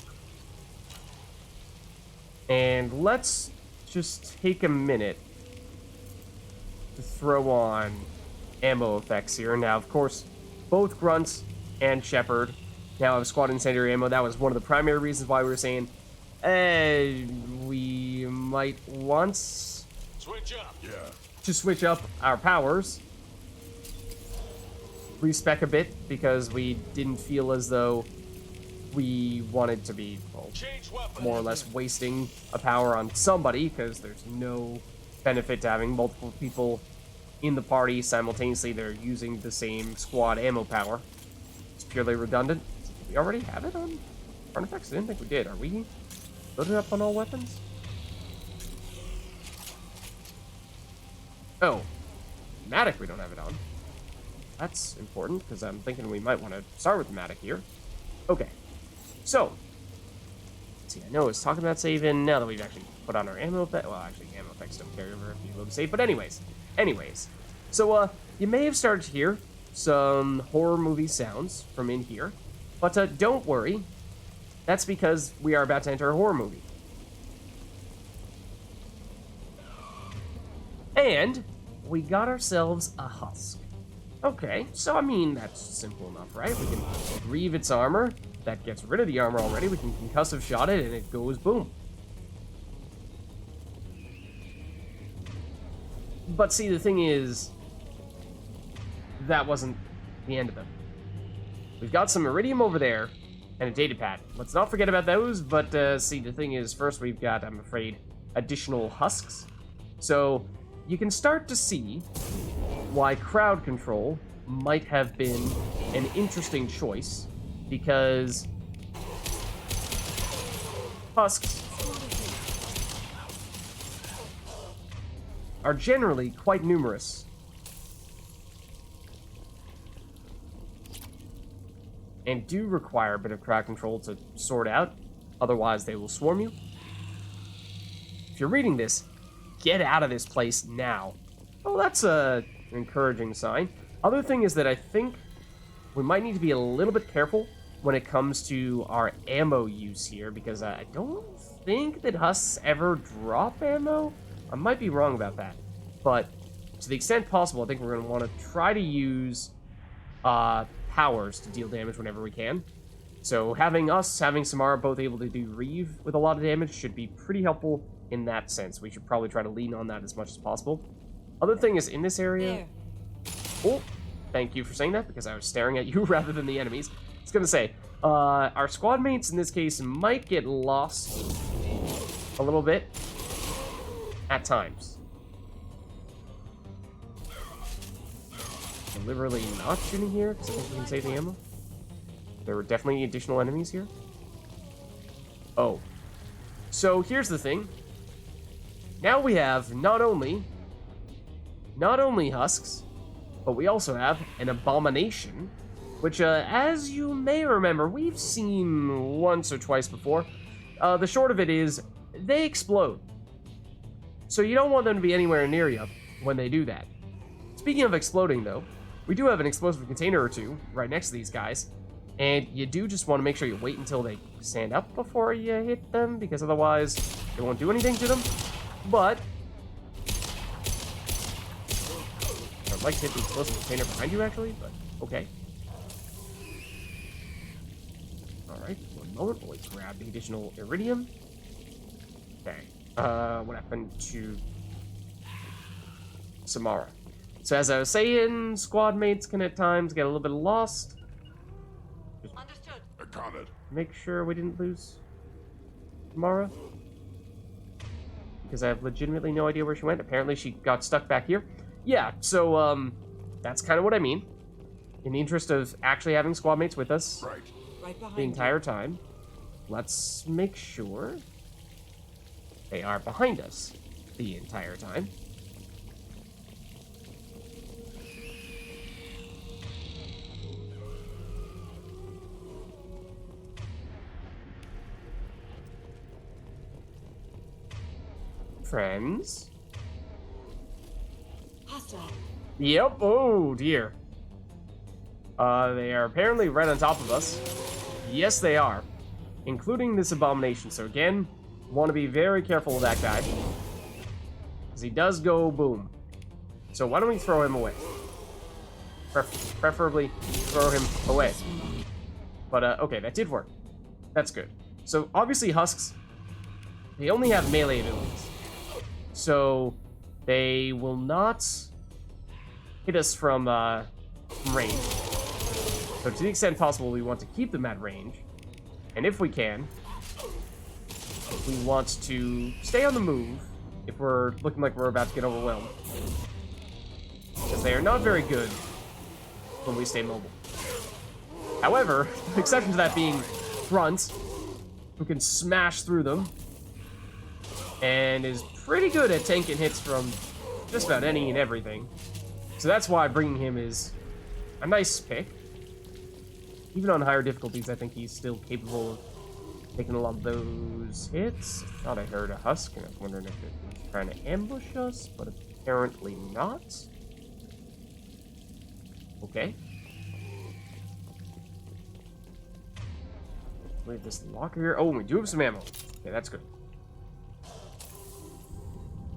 And let's just take a minute to throw on ammo effects here. Now, of course, both Grunt and Shepard now have squad incendiary ammo. That was one of the primary reasons why we were saying, we might want Switch up. Yeah. to switch up our powers. Respec a bit, because we didn't feel as though we wanted to be, well, more or less wasting a power on somebody, because there's no benefit to having multiple people in the party simultaneously that are using the same squad ammo power. It's purely redundant. Do we already have it on artifacts? I didn't think we did. Are we loaded up on all weapons? Oh, Matic we don't have it on. That's important, because I'm thinking we might want to start with Matic here. Okay, so, let's see, I know I was talking about saving, now that we've actually put on our ammo effect. Well, actually, ammo effects don't carry over if you load save, but anyways. So, you may have started to hear some horror movie sounds from in here, but don't worry, that's because we are about to enter a horror movie. And we got ourselves a husk. Okay, so I mean, that's simple enough, right? We can grieve its armor. That gets rid of the armor already. We can concussive shot it, and it goes boom. But see, the thing is, that wasn't the end of it. We've got some iridium over there, and a data pad. Let's not forget about those, but see, the thing is, first we've got, I'm afraid, additional husks. So, you can start to see why crowd control might have been an interesting choice, because husks are generally quite numerous. And do require a bit of crowd control to sort out, otherwise they will swarm you. If you're reading this, get out of this place now. Well, that's an encouraging sign. Other thing is that I think we might need to be a little bit careful when it comes to our ammo use here, because I don't think that husks ever drop ammo. I might be wrong about that, but to the extent possible, I think we're going to want to try to use powers to deal damage whenever we can. So having Samara both able to do Reeve with a lot of damage should be pretty helpful in that sense. We should probably try to lean on that as much as possible. Other thing is, in this area... There. Oh, thank you for saying that, because I was staring at you rather than the enemies. I was gonna say, our squad mates in this case might get lost a little bit at times. Deliberately not shooting here, because I think we can save the ammo. There were definitely additional enemies here. Oh. So here's the thing. Now we have not only husks, but we also have an abomination, which, as you may remember, we've seen once or twice before. The short of it is, they explode. So you don't want them to be anywhere near you when they do that. Speaking of exploding, though, we do have an explosive container or two right next to these guys, and you do just want to make sure you wait until they stand up before you hit them, because otherwise it won't do anything to them. But I'd like to hit the explosive container behind you, actually, but okay. Alright, one moment while we grab the additional iridium. Okay. What happened to Samara? So as I was saying, squad mates can at times get a little bit lost. Understood. on it. make sure we didn't lose Mara. Because I have legitimately no idea where she went. Apparently she got stuck back here. Yeah, so, that's kind of what I mean. In the interest of actually having squad mates with us Right behind the entire time, let's make sure they are behind us the entire time. Friends. Hostile. Yep. Oh, dear. They are apparently right on top of us. Yes, they are. Including this abomination. So again, want to be very careful with that guy. Because he does go boom. So why don't we throw him away? Preferably throw him away. But, okay, that did work. That's good. So, obviously, Husks, they only have melee abilities. So, they will not hit us from range. So, to the extent possible, we want to keep them at range. And if we can, we want to stay on the move if we're looking like we're about to get overwhelmed. Because they are not very good when we stay mobile. However, the exception to that being Grunt, who can smash through them, and is pretty good at tanking hits from just about any and everything. So that's why bringing him is a nice pick. Even on higher difficulties, I think he's still capable of taking a lot of those hits. I thought I heard a Husk, and I was wondering if it was trying to ambush us, but apparently not. Okay. Wait, this locker here. Oh, we do have some ammo. Okay, that's good.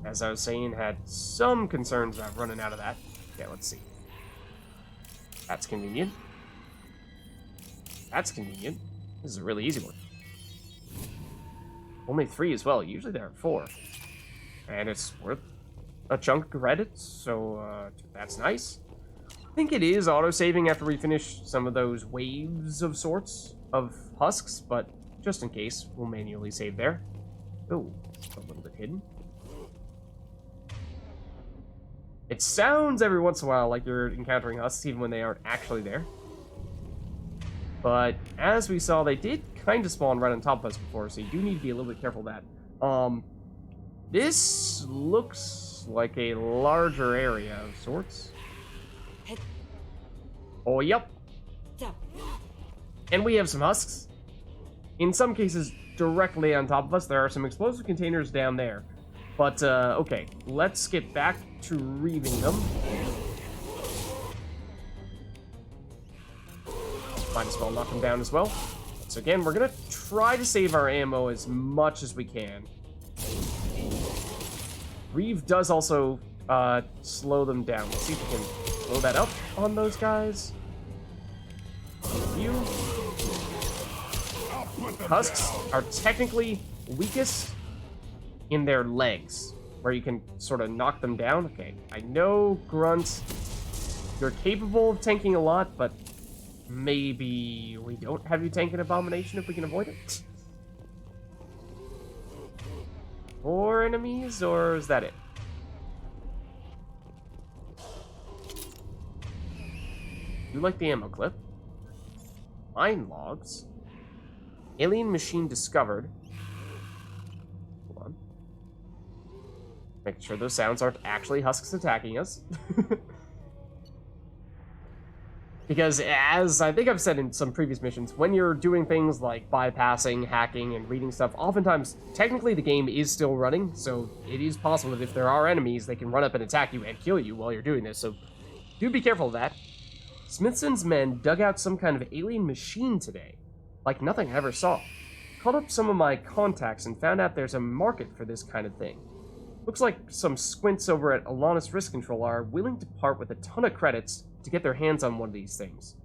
As I was saying, had some concerns about running out of that. Okay, let's see. That's convenient. That's convenient. This is a really easy one. Only 3 as well. Usually there are 4. And it's worth a chunk of credits, so that's nice. I think it is auto-saving after we finish some of those waves of sorts of Husks, but just in case, we'll manually save there. Oh, a little bit hidden. It sounds every once in a while like you're encountering Husks, even when they aren't actually there. But as we saw, they did kind of spawn right on top of us before, so you do need to be a little bit careful of that. This looks like a larger area of sorts. Oh, yep. And we have some Husks. In some cases, directly on top of us. There are some explosive containers down there. But, okay. Let's get back to reaving them. Might as well knock them down as well. So again, we're gonna try to save our ammo as much as we can. Reave does also, slow them down. Let's see if we can blow that up on those guys. You. Husks are technically weakest in their legs, where you can sort of knock them down. Okay, I know, Grunt, you're capable of tanking a lot, but maybe we don't have you tank an abomination if we can avoid it? 4 enemies, or is that it? You like the ammo clip? Mine logs. Alien machine discovered. Hold on. Making sure those sounds aren't actually Husks attacking us. Because, as I think I've said in some previous missions, when you're doing things like bypassing, hacking, and reading stuff, oftentimes, technically the game is still running, so it is possible that if there are enemies, they can run up and attack you and kill you while you're doing this, so do be careful of that. Smithson's men dug out some kind of alien machine today, like nothing I ever saw. Called up some of my contacts and found out there's a market for this kind of thing. Looks like some squints over at Alanis Risk Control are willing to part with a ton of credits to get their hands on one of these things.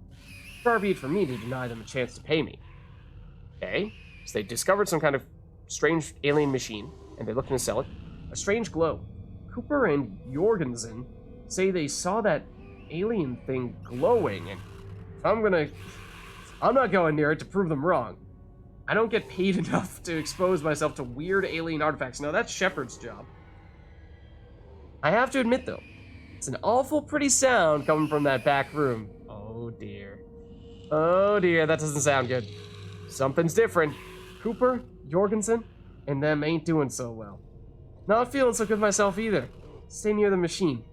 Far be it for me to deny them a chance to pay me. Okay, so they discovered some kind of strange alien machine, and they're looking to sell it. A strange glow. Cooper and Jorgensen say they saw that alien thing glowing, and if I'm I'm not going near it to prove them wrong. I don't get paid enough to expose myself to weird alien artifacts. No, that's Shepard's job. I have to admit, though, it's an awful pretty sound coming from that back room. Oh, dear. Oh, dear, that doesn't sound good. Something's different. Cooper, Jorgensen, and them ain't doing so well. Not feeling so good myself either. Stay near the machine.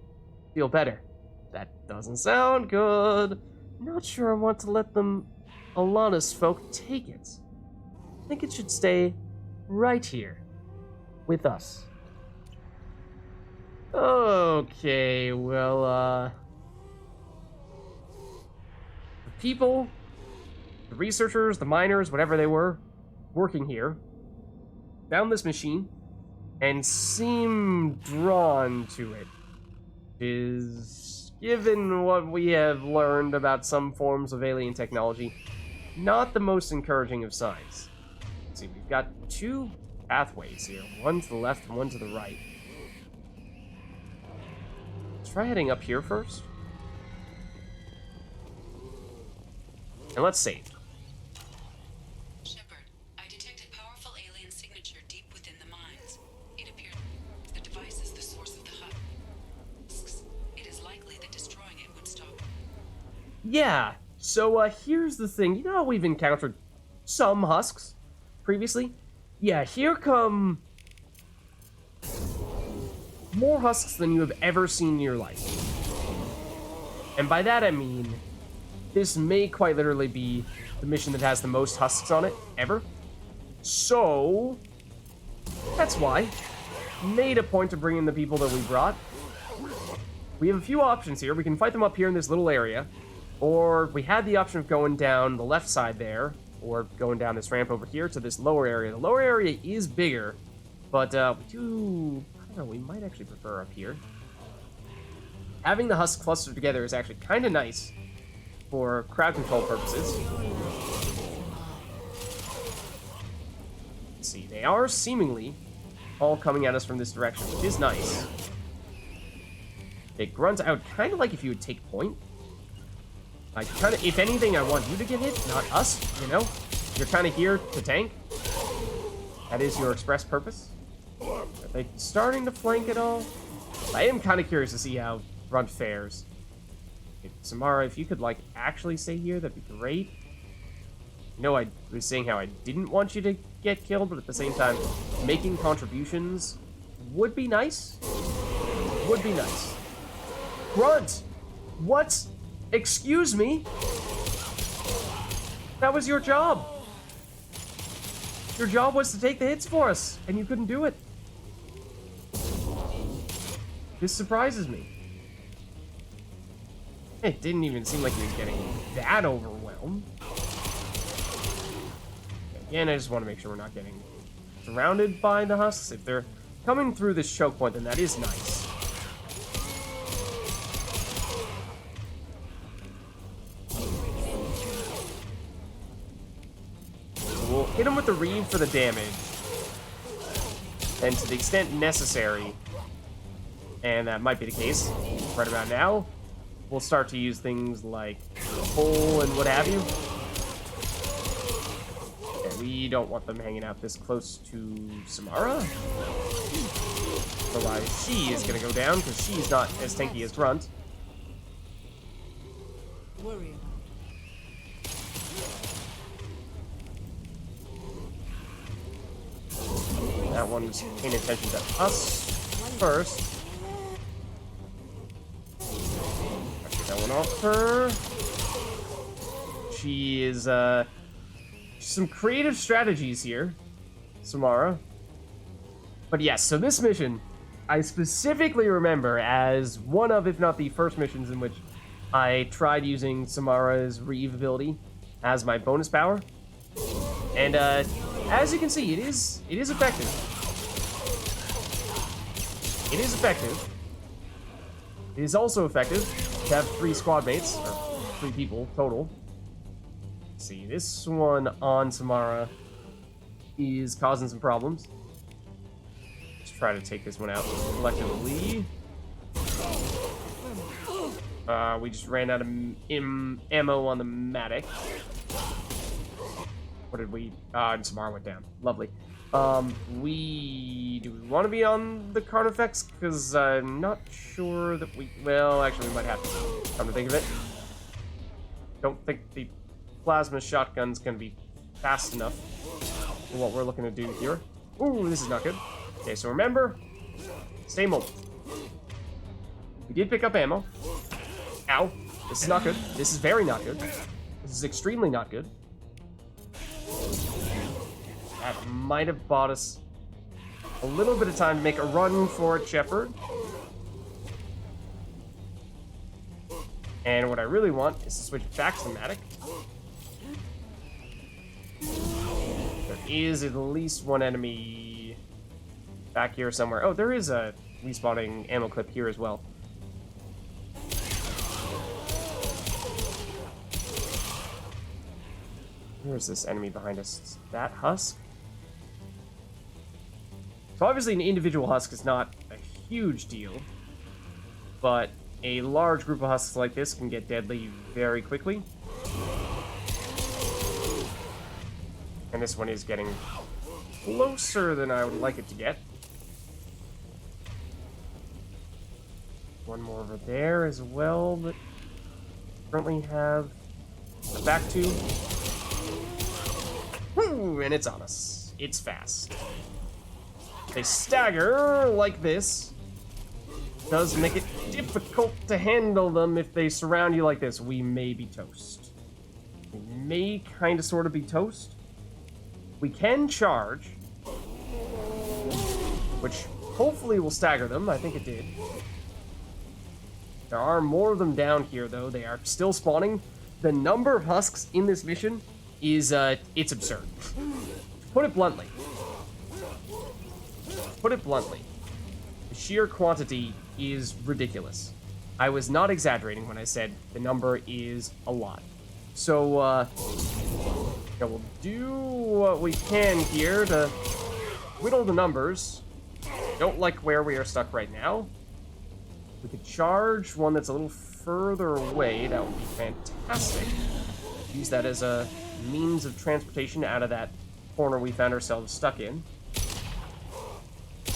Feel better. That doesn't sound good. Not sure I want to let them Alanis folk take it. I think it should stay right here with us. Okay, well, the people, the researchers, the miners, whatever they were, working here, found this machine and seem drawn to it. Is, given what we have learned about some forms of alien technology, not the most encouraging of signs. Let's see, we've got two pathways here, one to the left and one to the right. Let's try heading up here first. And let's save. Shepard, I detected powerful alien signature deep within the mines. It appears the device is the source of the husks. It is likely that destroying it would stop. Yeah, so here's the thing. You know how we've encountered some husks previously? Yeah, here come more husks than you have ever seen in your life. And by that I mean, this may quite literally be the mission that has the most husks on it, ever. So, that's why. Made a point to bring in the people that we brought. We have a few options here. We can fight them up here in this little area, or we had the option of going down the left side there, or going down this ramp over here to this lower area. The lower area is bigger, but we do... I don't know, we might actually prefer up here. Having the husks clustered together is actually kind of nice for crowd control purposes. Let's see, they are seemingly all coming at us from this direction, which is nice. They grunt out kind of like if you would take point. Like, kind of, if anything, I want you to get hit, not us, you know? You're kind of here to tank. That is your express purpose. Are they starting to flank at all? I am kind of curious to see how Grunt fares. If, Samara, if you could, like, actually stay here, that'd be great. You know, I was saying how I didn't want you to get killed, but at the same time, making contributions would be nice. Would be nice. Grunt! What? Excuse me? That was your job. Your job was to take the hits for us, and you couldn't do it. This surprises me. It didn't even seem like he was getting that overwhelmed. Again, I just want to make sure we're not getting surrounded by the husks. If they're coming through this choke point, then that is nice. We'll hit him with the reed for the damage. And to the extent necessary, and that might be the case right about now, we'll start to use things like the hole and what have you. And we don't want them hanging out this close to Samara. Otherwise, she is going to go down because she's not as tanky as Grunt. Worry about That one's paying attention to us first. I'll get that one off her. She is, some creative strategies here, Samara. But yes, so this mission, I specifically remember as one of, if not the first missions in which I tried using Samara's Reeve ability as my bonus power. And, as you can see, it is effective. It is effective. It is also effective to have 3 squad mates, or 3 people total. Let's see, this one on Samara is causing some problems. Let's try to take this one out collectively. We just ran out of ammo on the Matic. What did we... and Samara went down. Lovely. Do we want to be on the Carnifex? Because I'm not sure that we... Well, actually, we might have to, come to think of it. Don't think the plasma shotgun's going to be fast enough for what we're looking to do here. Ooh, this is not good. Okay, so remember, stay mobile. We did pick up ammo. Ow. This is not good. This is very not good. This is extremely not good. That might have bought us a little bit of time to make a run for it, Shepard. And what I really want is to switch back to the Matic. There is at least one enemy back here somewhere. Oh, there is a respawning ammo clip here as well. Where's this enemy behind us? Is that Husk? So obviously an individual Husk is not a huge deal, but a large group of Husks like this can get deadly very quickly. And this one is getting closer than I would like it to get. One more over there as well that currently have the back to. Woo! And it's on us. It's fast. They stagger like this. Does make it difficult to handle them if they surround you like this. We may be toast. We may kind of sort of be toast. We can charge, which hopefully will stagger them. I think it did. There are more of them down here, though. They are still spawning. The number of Husks in this mission is, it's absurd. Put it bluntly. The sheer quantity is ridiculous. I was not exaggerating when I said the number is a lot. So, yeah, we'll do what we can here to whittle the numbers. Don't like where we are stuck right now. We could charge one that's a little further away. That would be fantastic. Use that as a means of transportation out of that corner we found ourselves stuck in. Do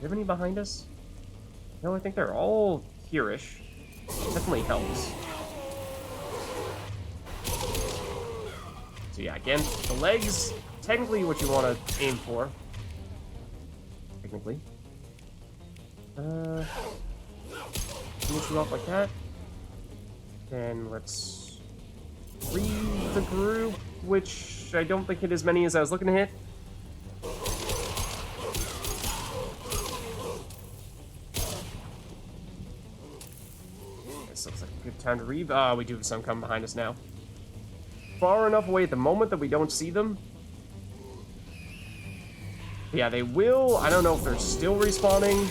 you have any behind us? No, I think they're all here-ish. Definitely helps. So yeah, again, the legs, technically what you want to aim for. Technically. Finish you off like that. Then let's leave the group, which I don't think hit as many as I was looking to hit. This looks like a good time to reeve. We do have some coming behind us now. Far enough away at the moment that we don't see them. Yeah, they will. I don't know if they're still respawning.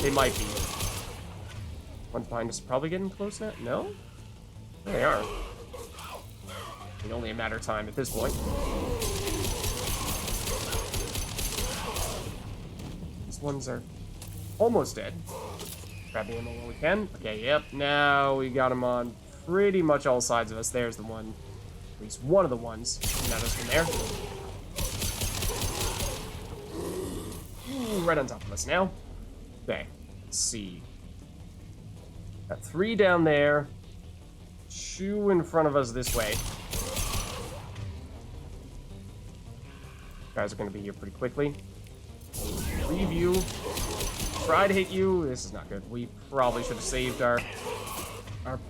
They might be. One's behind us, probably getting close now. No? There they are. I mean, only a matter of time at this point. These ones are almost dead. Grab the ammo while we can. Okay, yep. Now we got them on pretty much all sides of us. There's the one. At least one of the ones. Now there's one there. Ooh, right on top of us now. Okay, let's see. Got 3 down there. 2 in front of us this way. Guys are going to be here pretty quickly. Leave you. Try to hit you. This is not good. We probably should have saved our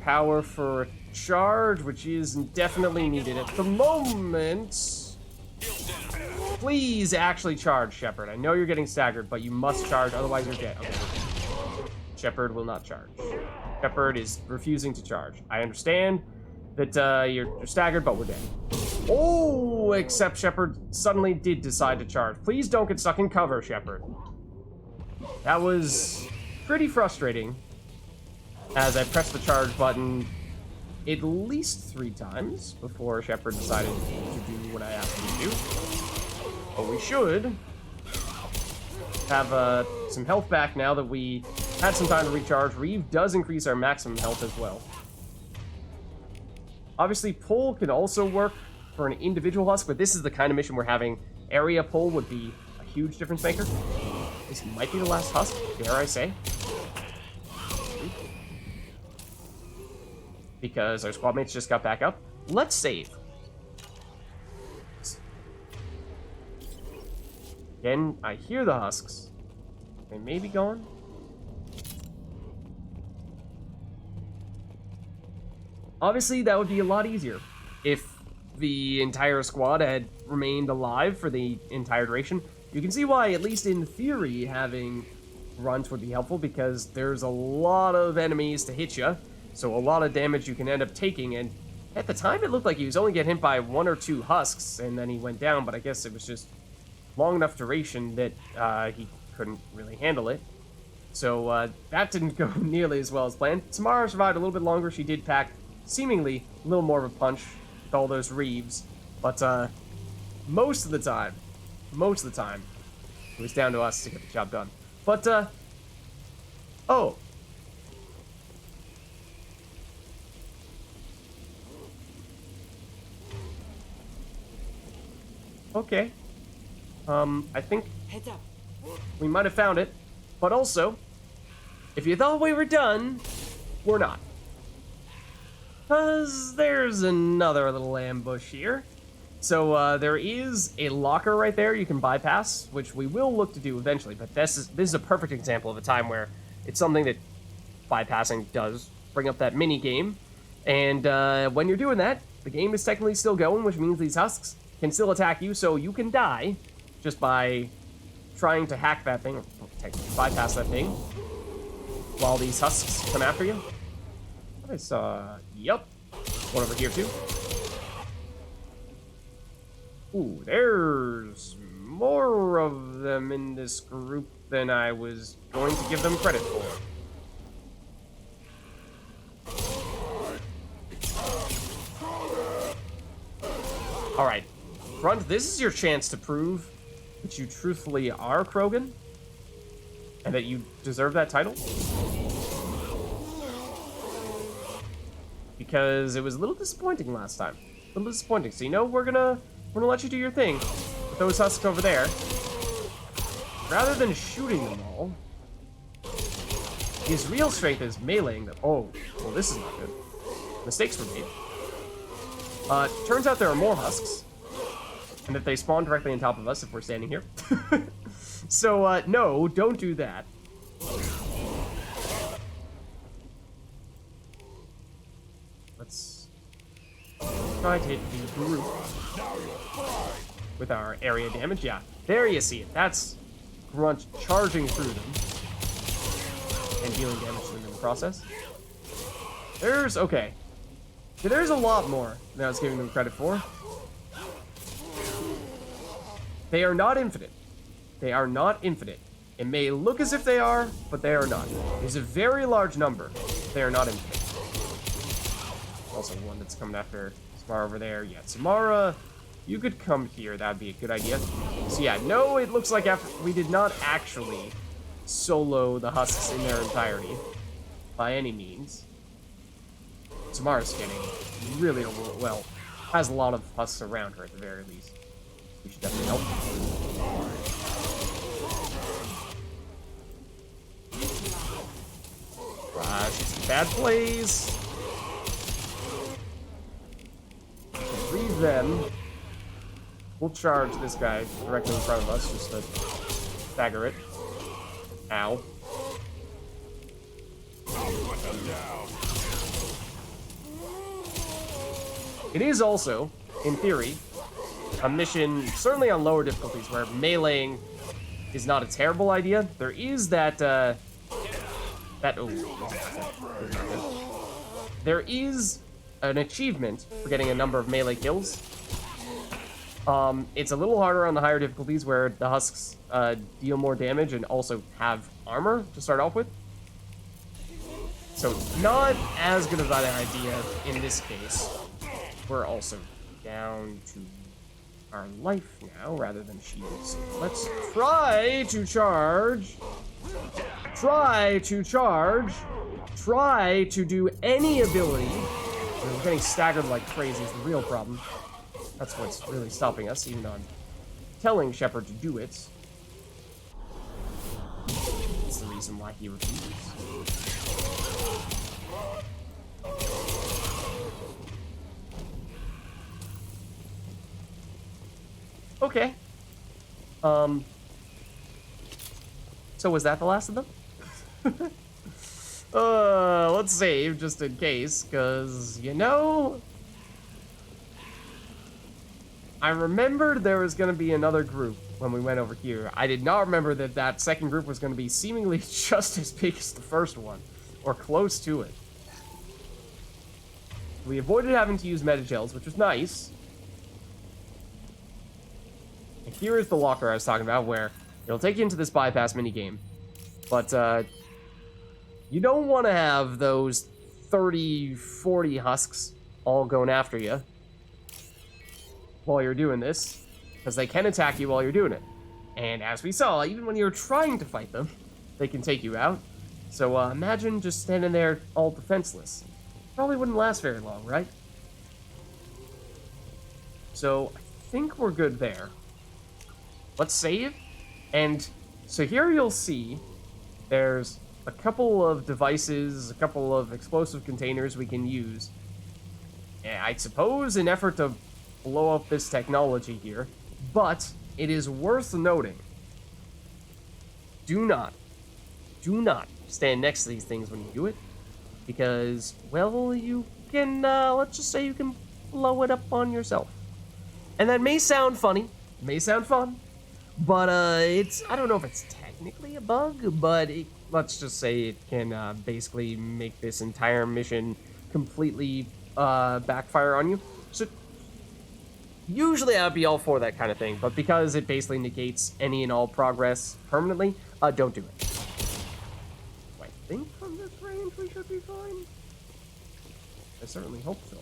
power for a charge, which is definitely needed at the moment. Please actually charge, Shepard. I know you're getting staggered, but you must charge, otherwise you're dead. Okay. Shepard will not charge. Shepard is refusing to charge. I understand that you're staggered, but we're dead. Oh, except Shepard suddenly did decide to charge. Please don't get stuck in cover, Shepard. That was pretty frustrating as I pressed the charge button at least 3 times before Shepard decided to do what I asked him to do. But we should have some health back now that we had some time to recharge. Reeve does increase our maximum health as well. Obviously, pull can also work for an individual husk, but this is the kind of mission we're having. Area pull would be a huge difference maker. This might be the last husk, dare I say. Because our squad mates just got back up. Let's save. Again, I hear the husks. They may be gone. Obviously, that would be a lot easier if the entire squad had remained alive for the entire duration. You can see why, at least in theory, having grunts would be helpful, because there's a lot of enemies to hit you, so a lot of damage you can end up taking, and at the time it looked like he was only getting hit by 1 or 2 husks, and then he went down, but I guess it was just long enough duration that he couldn't really handle it. So that didn't go nearly as well as planned. Samara survived a little bit longer. She did pack seemingly a little more of a punch with all those Reeves, but most of the time, it was down to us to get the job done. But, oh. Okay. I think Heads up. we might have found it, but also, if you thought we were done, we're not. 'Cause there's another little ambush here. So there is a locker right there you can bypass, which we will look to do eventually, but this is a perfect example of a time where it's something that bypassing does bring up that mini game. And when you're doing that, the game is technically still going, which means these husks can still attack you, so you can die just by trying to hack that thing, or technically bypass that thing, while these husks come after you. I saw, yep, one over here too. Ooh, there's more of them in this group than I was going to give them credit for. Alright, Grunt, this is your chance to prove that you truthfully are Krogan, and that you deserve that title. Because it was a little disappointing last time. A little disappointing. So, you know, we're gonna let you do your thing with those husks over there. Rather than shooting them all, his real strength is meleeing them. Oh, well, this is not good. Mistakes were made. Turns out there are more husks, and that they spawn directly on top of us if we're standing here. So, no, don't do that. Let's try to hit the group with our area damage. Yeah, there you see it. That's Grunt charging through them and dealing damage to them in the process. Okay. So there's a lot more than I was giving them credit for. They are not infinite. They are not infinite. It may look as if they are, but they are not. There's a very large number. They are not infinite. Also one that's coming after Samara over there. Yeah, Samara, you could come here. That'd be a good idea. So yeah, no, it looks like after we did not actually solo the husks in their entirety by any means. Samara's getting really well. Has a lot of husks around her at the very least. We should definitely help. She's in bad plays. Leave them. We'll charge this guy directly in front of us just to stagger it. Ow. It is also, in theory, a mission, certainly on lower difficulties, where meleeing is not a terrible idea. There is that, there is an achievement for getting a number of melee kills. It's a little harder on the higher difficulties where the husks deal more damage and also have armor to start off with. So not as good of an idea in this case. We're also down to our life now rather than shields. Let's try to charge try to charge, try to do any ability. We're getting staggered like crazy is the real problem. That's what's really stopping us, even though I'm telling Shepard to do it. That's the reason why he refuses. Okay. So was that the last of them? Let's save just in case, because, you know, I remembered there was going to be another group when we went over here. I did not remember that that second group was going to be seemingly just as big as the first one, or close to it. We avoided having to use meta-gels, which was nice. And here is the locker I was talking about, where it'll take you into this bypass minigame. But, you don't want to have those 30, 40 husks all going after you while you're doing this, because they can attack you while you're doing it. And as we saw, even when you're trying to fight them, they can take you out. So imagine just standing there all defenseless. Probably wouldn't last very long, right? So I think we're good there. Let's save. And so here you'll see there's a couple of devices, a couple of explosive containers we can use. And I suppose an effort to blow up this technology here, but it is worth noting. Do not stand next to these things when you do it, because, well, you can, let's just say you can blow it up on yourself. And that may sound funny, may sound fun, but, it's, I don't know if it's technically a bug, but let's just say it can, basically make this entire mission completely, backfire on you. So, usually I'd be all for that kind of thing, but because it basically negates any and all progress permanently, don't do it. I think from this range we should be fine. I certainly hope so.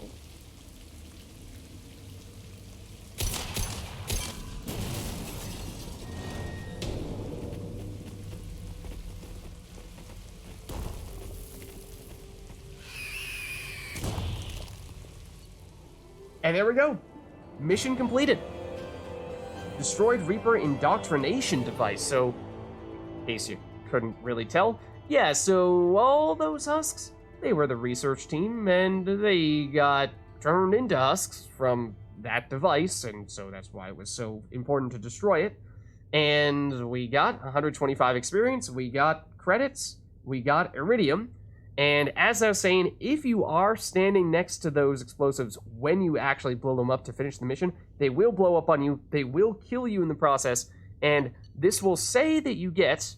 And there we go. Mission completed. Destroyed Reaper indoctrination device. So, in case you couldn't really tell, yeah, so all those husks, they were the research team, and they got turned into husks from that device, and so that's why it was so important to destroy it. And we got 125 experience, we got credits, we got iridium. And as I was saying, if you are standing next to those explosives when you actually blow them up to finish the mission, they will blow up on you, they will kill you in the process, and this will say that you get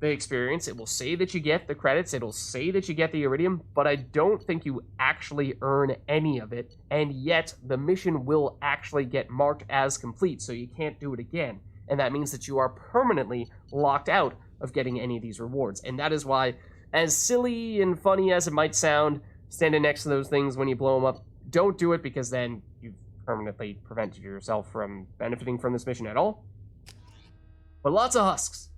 the experience, it will say that you get the credits, it'll say that you get the iridium, but I don't think you actually earn any of it, and yet the mission will actually get marked as complete, so you can't do it again. And that means that you are permanently locked out of getting any of these rewards, and that is why, as silly and funny as it might sound, standing next to those things when you blow them up, don't do it, because then you've permanently prevented yourself from benefiting from this mission at all. But lots of husks.